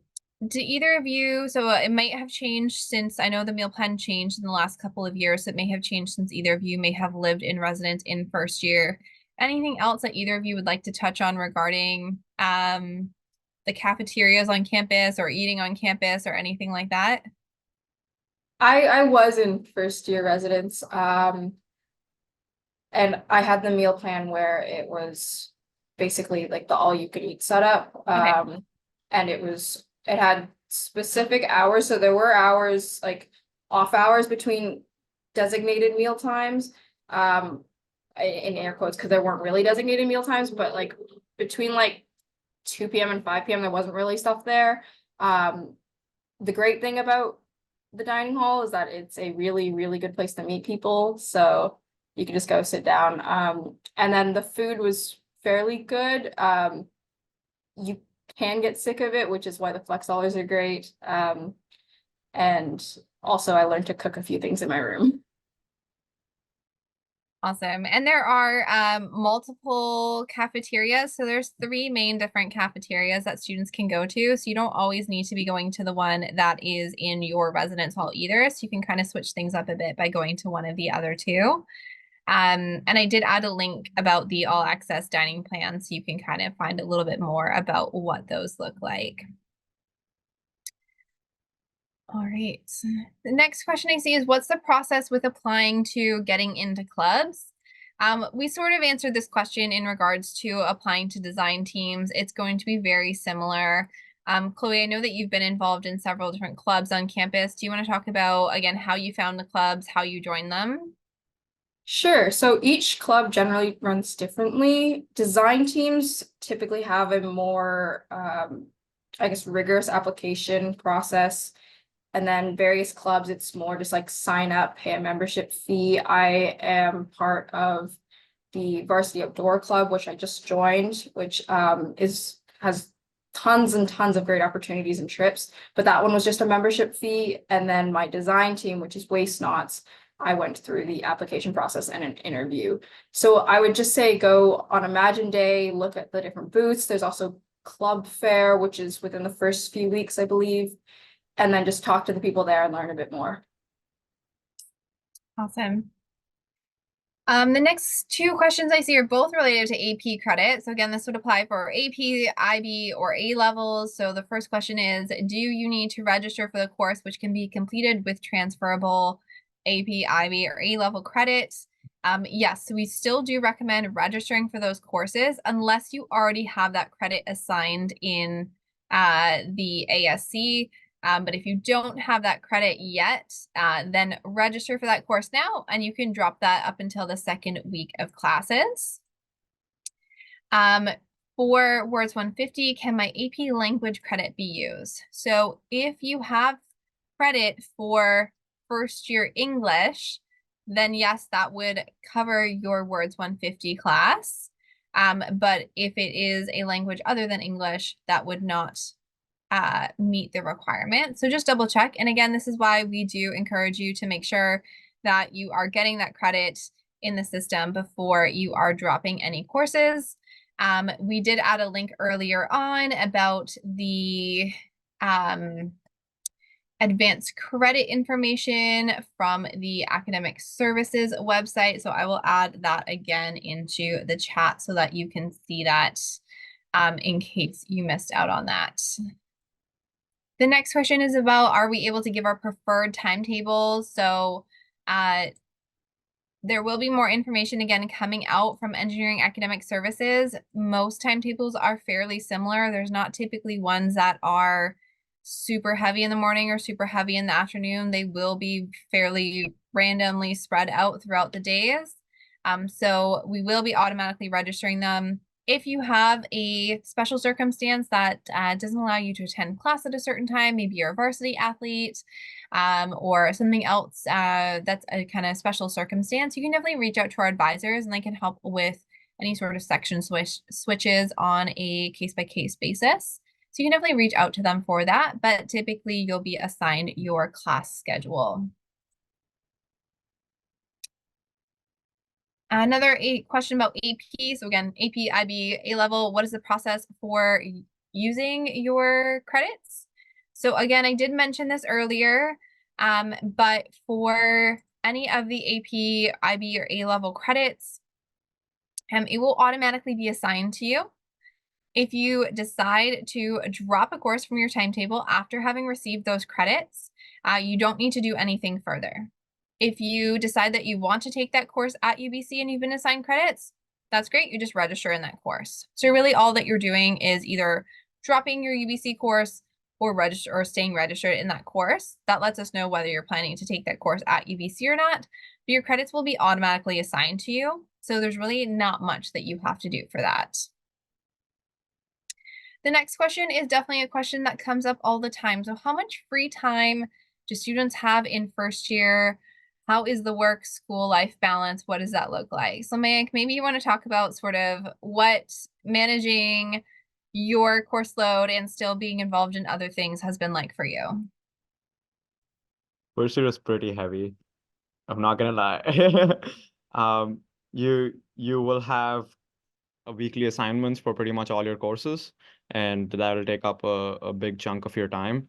either of you, so it might have changed since I know the meal plan changed in the last couple of years. So it may have changed since either of you may have lived in residence in first year. Anything else that either of you would like to touch on regarding the cafeterias on campus or eating on campus or anything like that? I was in first year residence. And I had the meal plan where it was basically like the all you could eat setup. Okay. And it had specific hours. So there were hours, like off hours between designated meal times. In air quotes, because there weren't really designated meal times, but like between like 2 p.m. and 5 p.m. there wasn't really stuff there. The great thing about the dining hall is that it's a really, really good place to meet people. So you can just go sit down. And then the food was fairly good. You can get sick of it, which is why the flex dollars are great. And also I learned to cook a few things in my room. Awesome. And there are multiple cafeterias. So there's 3 main different cafeterias that students can go to. So you don't always need to be going to the one that is in your residence hall either. So you can kind of switch things up a bit by going to one of the other 2. And I did add a link about the all access dining plan so you can kind of find a little bit more about what those look like. All right. The next question I see is what's the process with applying to getting into clubs? We sort of answered this question in regards to applying to design teams. It's going to be very similar. Chloe, I know that you've been involved in several different clubs on campus. Do you want to talk about, again, how you found the clubs, how you joined them? Sure. So each club generally runs differently. Design teams typically have a more, I guess, rigorous application process. And then various clubs, it's more just like sign up, pay a membership fee. I am part of the Varsity Outdoor Club, which I just joined, which has tons and tons of great opportunities and trips. But that one was just a membership fee. And then my design team, which is Waste Knots, I went through the application process and an interview. So I would just say go on Imagine Day, look at the different booths. There's also club fair, which is within the first few weeks, I believe, and then just talk to the people there and learn a bit more. Awesome. The next two questions I see are both related to AP credit. So again, this would apply for AP, IB, or A levels. So the first question is, do you need to register for the course which can be completed with transferable AP, IB, or A level credits? Yes, so we still do recommend registering for those courses unless you already have that credit assigned in the ASC. But if you don't have that credit yet, then register for that course now, and you can drop that up until the second week of classes. For Words 150, can my AP language credit be used? So if you have credit for first year English, then yes, that would cover your Words 150 class. But if it is a language other than English, that would not meet the requirement. So just double check. And again, this is why we do encourage you to make sure that you are getting that credit in the system before you are dropping any courses. We did add a link earlier on about the advanced credit information from the Academic Services website. So I will add that again into the chat so that you can see that in case you missed out on that. The next question is about, are we able to give our preferred timetables? So there will be more information again coming out from Engineering Academic Services. Most timetables are fairly similar. There's not typically ones that are super heavy in the morning or super heavy in the afternoon. They will be fairly randomly spread out throughout the days. So we will be automatically registering them. If you have a special circumstance that doesn't allow you to attend class at a certain time, maybe you're a varsity athlete or something else that's a kind of special circumstance, you can definitely reach out to our advisors and they can help with any sort of section switches on a case-by-case basis. So you can definitely reach out to them for that, but typically you'll be assigned your class schedule. Another question about AP. So again, AP, IB, A level, what is the process for using your credits? So again, I did mention this earlier, but for any of the AP, IB, or A level credits, it will automatically be assigned to you. If you decide to drop a course from your timetable after having received those credits, you don't need to do anything further. If you decide that you want to take that course at UBC and you've been assigned credits, that's great. You just register in that course. So really all that you're doing is either dropping your UBC course or register or staying registered in that course. That lets us know whether you're planning to take that course at UBC or not. But your credits will be automatically assigned to you. So there's really not much that you have to do for that. The next question is definitely a question that comes up all the time. So how much free time do students have in first year? How is the work school life balance? What does that look like? So Mayank, maybe you want to talk about sort of what managing your course load and still being involved in other things has been like for you. First year was pretty heavy. I'm not gonna lie. You will have weekly assignments for pretty much all your courses, and that'll take up a big chunk of your time.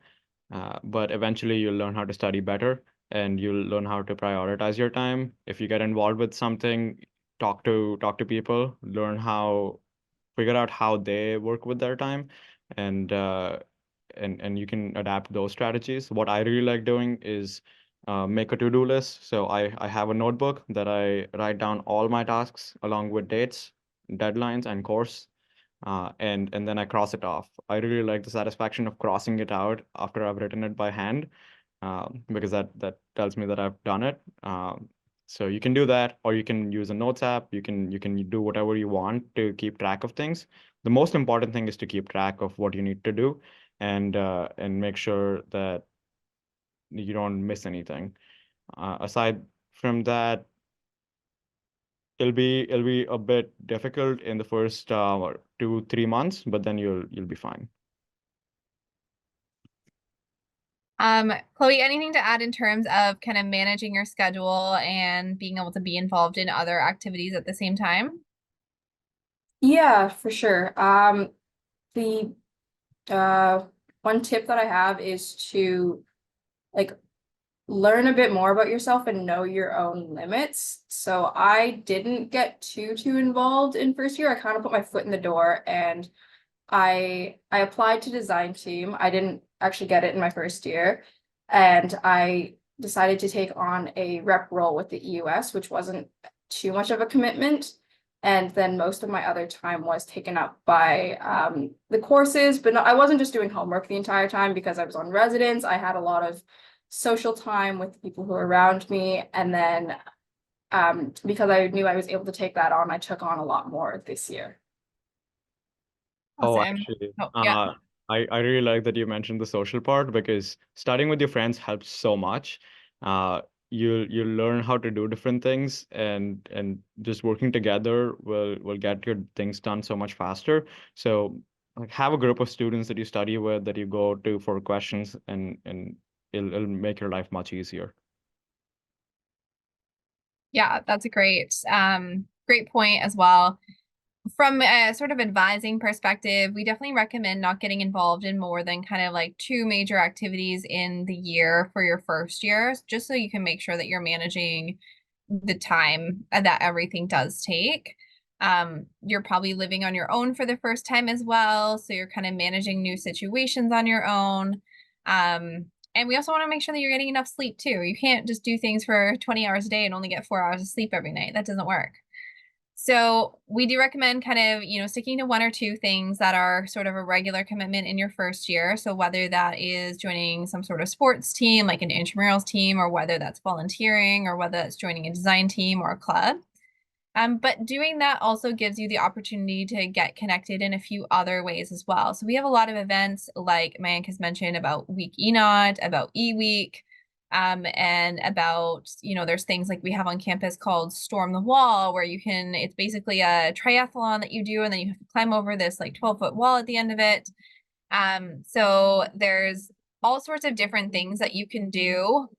But eventually you'll learn how to study better and you'll learn how to prioritize your time. If you get involved with something, talk to people, figure out how they work with their time, and you can adapt those strategies. What I really like doing is make a to-do list. So I have a notebook that I write down all my tasks along with dates, deadlines, and course, and then I cross it off. I really like the satisfaction of crossing it out after I've written it by hand, because that tells me that I've done it. So you can do that, or you can use a notes app. You can do whatever you want to keep track of things. The most important thing is to keep track of what you need to do, and make sure that you don't miss anything. Aside from that, it'll be a bit difficult in the first 2-3 months, but then you'll be fine. Chloe, anything to add in terms of kind of managing your schedule and being able to be involved in other activities at the same time? Yeah, for sure. the one tip that I have is to like learn a bit more about yourself and know your own limits. So I didn't get too involved in first year. I kind of put my foot in the door and I applied to design team. I didn't actually get it in my first year, and I decided to take on a rep role with the EUS, which wasn't too much of a commitment. And then most of my other time was taken up by the courses, but no, I wasn't just doing homework the entire time because I was on residence. I had a lot of social time with the people who were around me. And then because I knew I was able to take that on, I took on a lot more this year. Oh, Awesome. actually, Oh, yeah. I really like that you mentioned the social part, because studying with your friends helps so much. You learn how to do different things, and just working together will get your things done so much faster. So like, have a group of students that you study with, that you go to for questions, and it'll make your life much easier. Yeah, that's a great point as well. From a sort of advising perspective, we definitely recommend not getting involved in more than kind of like 2 major activities in the year for your first year, just so you can make sure that you're managing the time that everything does take. You're probably living on your own for the first time as well, so you're kind of managing new situations on your own. And we also want to make sure that you're getting enough sleep too. You can't just do things for 20 hours a day and only get 4 hours of sleep every night. That doesn't work. So we do recommend kind of, sticking to 1 or 2 things that are sort of a regular commitment in your first year. So whether that is joining some sort of sports team, like an intramurals team, or whether that's volunteering, or whether that's joining a design team or a club. But doing that also gives you the opportunity to get connected in a few other ways as well. So we have a lot of events, like Mayank has mentioned, about Week ENOT, about E-Week, and about, there's things like we have on campus called Storm the Wall, where it's basically a triathlon that you do, and then you have to climb over this like 12-foot wall at the end of it. So there's all sorts of different things that you can do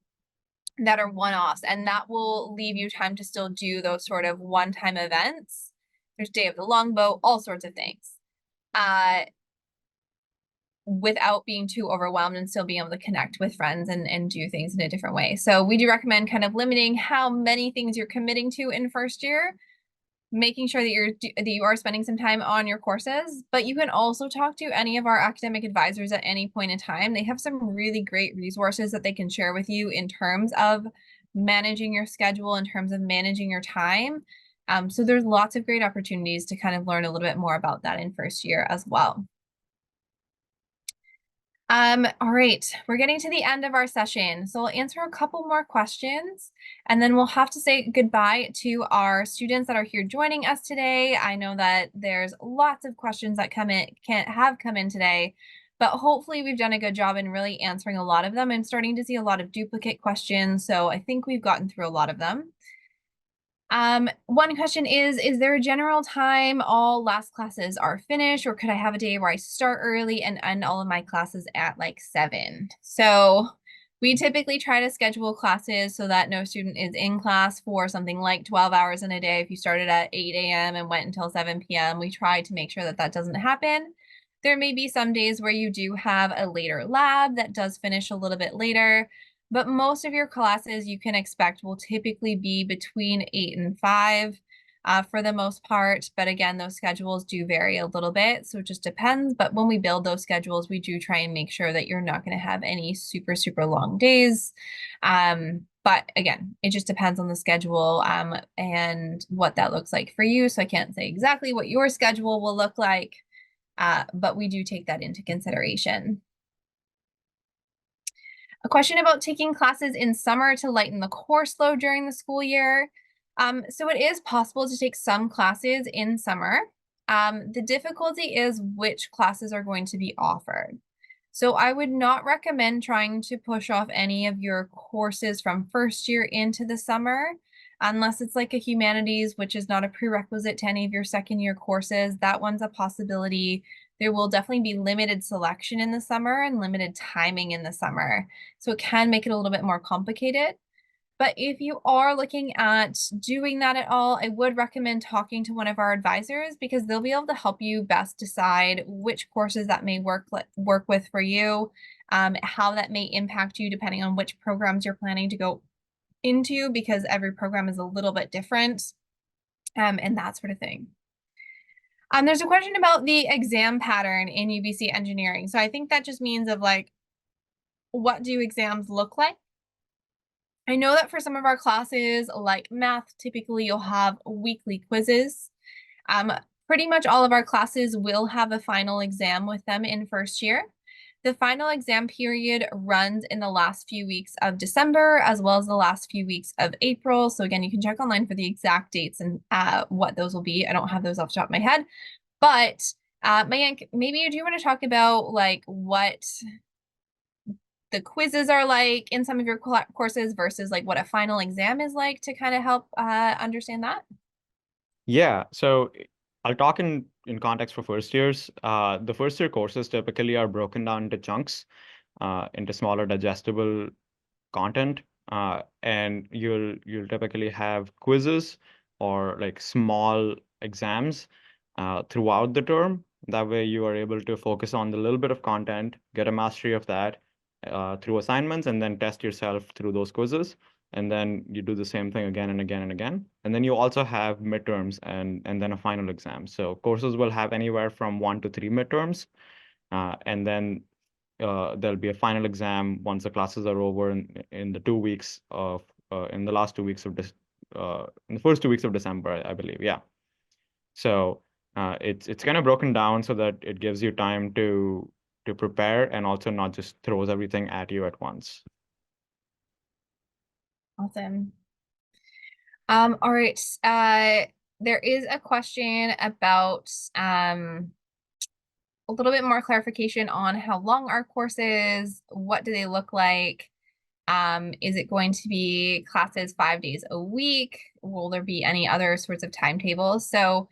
that are one-offs, and that will leave you time to still do those sort of one-time events. There's Day of the Longboat, all sorts of things. Without being too overwhelmed, and still being able to connect with friends and do things in a different way. So we do recommend kind of limiting how many things you're committing to in first year, making sure that you are spending some time on your courses. But you can also talk to any of our academic advisors at any point in time. They have some really great resources that they can share with you in terms of managing your schedule, in terms of managing your time. So there's lots of great opportunities to kind of learn a little bit more about that in first year as well. All right, we're getting to the end of our session. So I'll answer a couple more questions, and then we'll have to say goodbye to our students that are here joining us today. I know that there's lots of questions that come in today, but hopefully we've done a good job in really answering a lot of them. I'm starting to see a lot of duplicate questions, so I think we've gotten through a lot of them. One question is there a general time all last classes are finished, or could I have a day where I start early and end all of my classes at like 7? So we typically try to schedule classes so that no student is in class for something like 12 hours in a day. If you started at 8 a.m. and went until 7 p.m., we try to make sure that that doesn't happen. There may be some days where you do have a later lab that does finish a little bit later, but most of your classes you can expect will typically be between 8 and 5 for the most part. But again, those schedules do vary a little bit, so it just depends. But when we build those schedules, we do try and make sure that you're not going to have any super, super long days. But again, it just depends on the schedule and what that looks like for you. So I can't say exactly what your schedule will look like, but we do take that into consideration. A question about taking classes in summer to lighten the course load during the school year. So it is possible to take some classes in summer. The difficulty is which classes are going to be offered. So I would not recommend trying to push off any of your courses from first year into the summer, unless it's like a humanities, which is not a prerequisite to any of your second year courses. That one's a possibility. There will definitely be limited selection in the summer and limited timing in the summer. So it can make it a little bit more complicated. But if you are looking at doing that at all, I would recommend talking to one of our advisors because they'll be able to help you best decide which courses that may work with for you, how that may impact you depending on which programs you're planning to go into, because every program is a little bit different, and that sort of thing. There's a question about the exam pattern in UBC Engineering. So I think that just means of like, what do exams look like? I know that for some of our classes, like math, typically you'll have weekly quizzes. Pretty much all of our classes will have a final exam with them in first year. The final exam period runs in the last few weeks of December, as well as the last few weeks of April. So again, you can check online for the exact dates and what those will be. I don't have those off the top of my head. But Mayank, maybe you do want to talk about like what the quizzes are like in some of your courses versus like what a final exam is like to kind of help understand that? Yeah, so I'll talk in context for first years. The first year courses typically are broken down into chunks, into smaller digestible content, and you'll typically have quizzes or like small exams throughout the term. That way you are able to focus on the little bit of content, get a mastery of that through assignments, and then test yourself through those quizzes. And then you do the same thing again and again and again. And then you also have midterms and then a final exam. So courses will have anywhere from 1 to 3 midterms. And then there'll be a final exam once the classes are over in the 2 weeks of in the last 2 weeks of this in the first 2 weeks of December, I believe. Yeah. So it's kind of broken down so that it gives you time to prepare and also not just throws everything at you at once. Awesome. All right. There is a question about a little bit more clarification on how long our course is, what do they look like? Is it going to be classes 5 days a week? Will there be any other sorts of timetables? So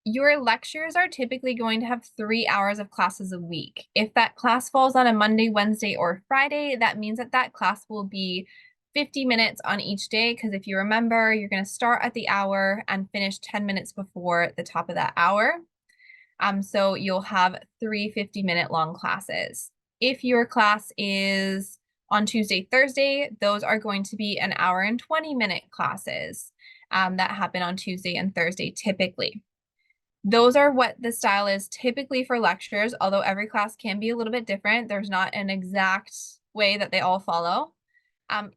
your lectures are typically going to have 3 hours of classes a week. If that class falls on a Monday, Wednesday, or Friday, that means that that class will be 50 minutes on each day, because if you remember, you're going to start at the hour and finish 10 minutes before the top of that hour. So you'll have 3 50-minute long classes. If your class is on Tuesday, Thursday, those are going to be an hour and 20-minute classes that happen on Tuesday and Thursday typically. Those are what the style is typically for lectures, although every class can be a little bit different. There's not an exact way that they all follow.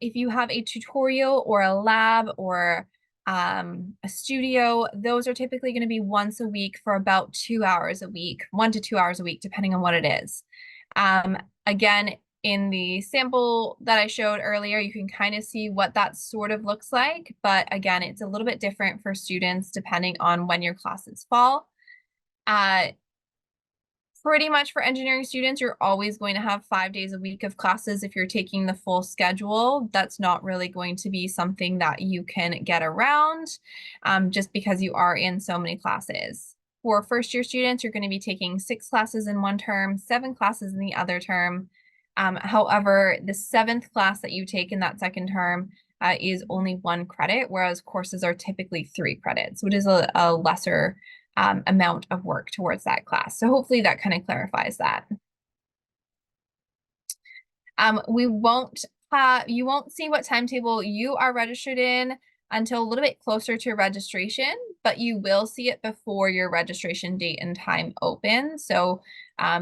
If you have a tutorial or a lab or a studio, those are typically going to be once a week for about 2 hours a week, 1 to 2 hours a week, depending on what it is. Again, in the sample that I showed earlier, you can kind of see what that sort of looks like. But again, it's a little bit different for students depending on when your classes fall. Pretty much for engineering students, you're always going to have 5 days a week of classes if you're taking the full schedule. That's not really going to be something that you can get around just because you are in so many classes. For first year students, you're going to be taking 6 classes in one term, 7 classes in the other term. However, the 7th class that you take in that second term is only 1 credit, whereas courses are typically 3 credits, which is a lesser amount of work towards that class. So hopefully that kind of clarifies that. You won't see what timetable you are registered in until a little bit closer to registration, but you will see it before your registration date and time open. So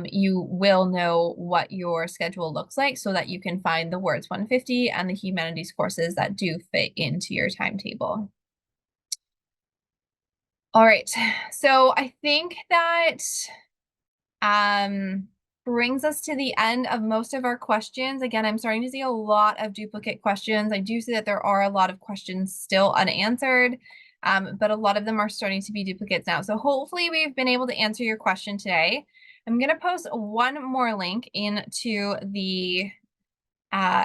you will know what your schedule looks like so that you can find the Words 150 and the humanities courses that do fit into your timetable. All right, so I think that brings us to the end of most of our questions. Again, I'm starting to see a lot of duplicate questions. I do see that there are a lot of questions still unanswered, but a lot of them are starting to be duplicates now. So hopefully we've been able to answer your question today. I'm going to post one more link into the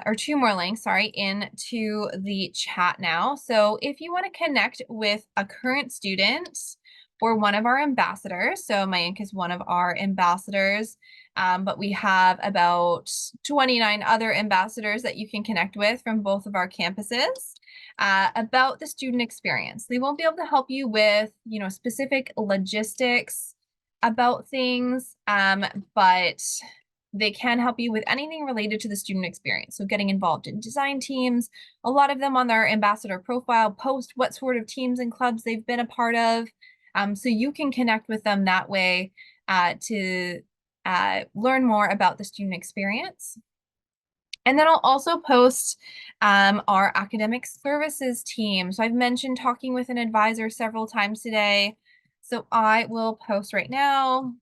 or 2 more links, sorry, into the chat now. So if you want to connect with a current student or one of our ambassadors. So Mayank is one of our ambassadors, but we have about 29 other ambassadors that you can connect with from both of our campuses about the student experience. They won't be able to help you with, specific logistics about things, but they can help you with anything related to the student experience. So getting involved in design teams, a lot of them on their ambassador profile post what sort of teams and clubs they've been a part of. So you can connect with them that way to learn more about the student experience. And then I'll also post our academic services team. So I've mentioned talking with an advisor several times today. So I will post right now.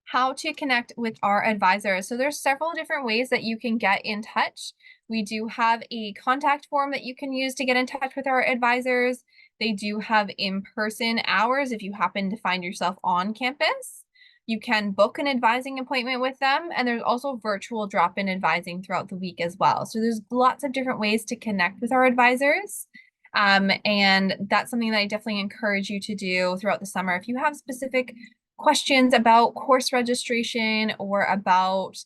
How to connect with our advisors. So there's several different ways that you can get in touch. We do have a contact form that you can use to get in touch with our advisors. They do have in-person hours if you happen to find yourself on campus. You can book an advising appointment with them, and there's also virtual drop-in advising throughout the week as well. So there's lots of different ways to connect with our advisors. And that's something that I definitely encourage you to do throughout the summer. If you have specific questions about course registration or about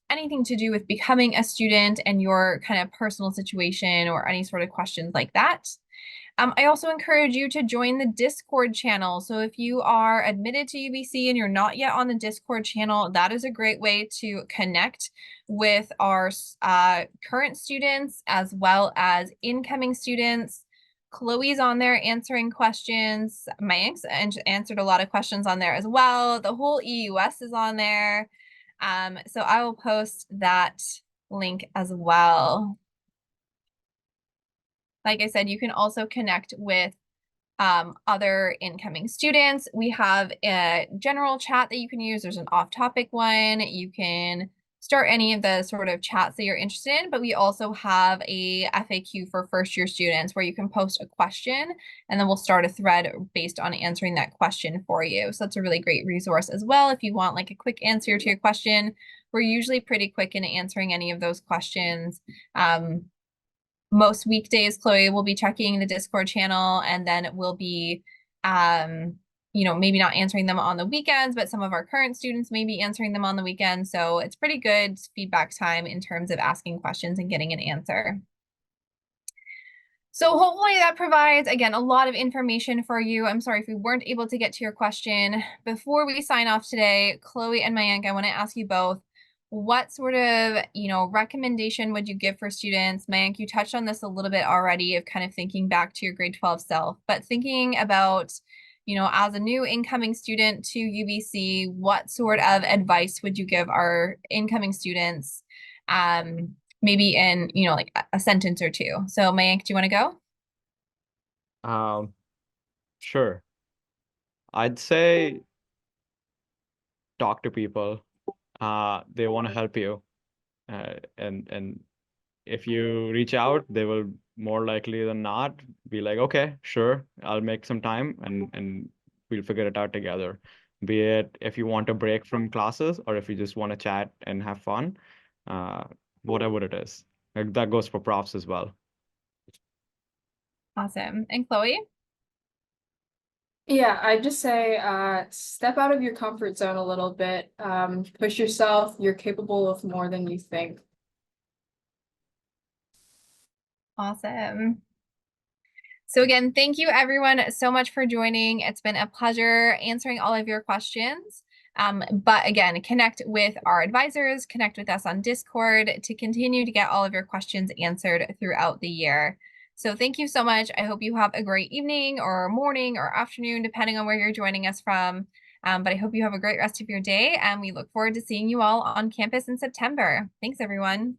anything to do with becoming a student and your kind of personal situation or any sort of questions like that. I also encourage you to join the Discord channel. So if you are admitted to UBC and you're not yet on the Discord channel, that is a great way to connect with our current students as well as incoming students. Chloe's on there answering questions. Mayank's answered a lot of questions on there as well. The whole EUS is on there. So I will post that link as well. Like I said, you can also connect with other incoming students. We have a general chat that you can use. There's an off-topic one. You can start any of the sort of chats that you're interested in, but we also have a FAQ for first-year students where you can post a question and then we'll start a thread based on answering that question for you. So that's a really great resource as well. If you want like a quick answer to your question, we're usually pretty quick in answering any of those questions. Most weekdays, Chloe will be checking the Discord channel, and then we'll be, maybe not answering them on the weekends, but some of our current students may be answering them on the weekends. So it's pretty good feedback time in terms of asking questions and getting an answer. So hopefully that provides, again, a lot of information for you. I'm sorry if we weren't able to get to your question. Before we sign off today, Chloe and Mayank, I want to ask you both, what sort of, recommendation would you give for students? Mayank, you touched on this a little bit already of kind of thinking back to your grade 12 self, but thinking about, as a new incoming student to UBC, what sort of advice would you give our incoming students? Maybe in, like a sentence or two. So Mayank, do you want to go? Sure. I'd say talk to people. They want to help you. And if you reach out, they will more likely than not be like, okay, sure, I'll make some time and we'll figure it out together. Be it if you want a break from classes or if you just want to chat and have fun, whatever it is. Like, that goes for profs as well. Awesome. And Chloe? Yeah, I'd just say step out of your comfort zone a little bit. Push yourself. You're capable of more than you think. Awesome. So again, thank you everyone so much for joining. It's been a pleasure answering all of your questions. But again, connect with our advisors, connect with us on Discord to continue to get all of your questions answered throughout the year. So thank you so much. I hope you have a great evening or morning or afternoon, depending on where you're joining us from. But I hope you have a great rest of your day, and we look forward to seeing you all on campus in September. Thanks, everyone.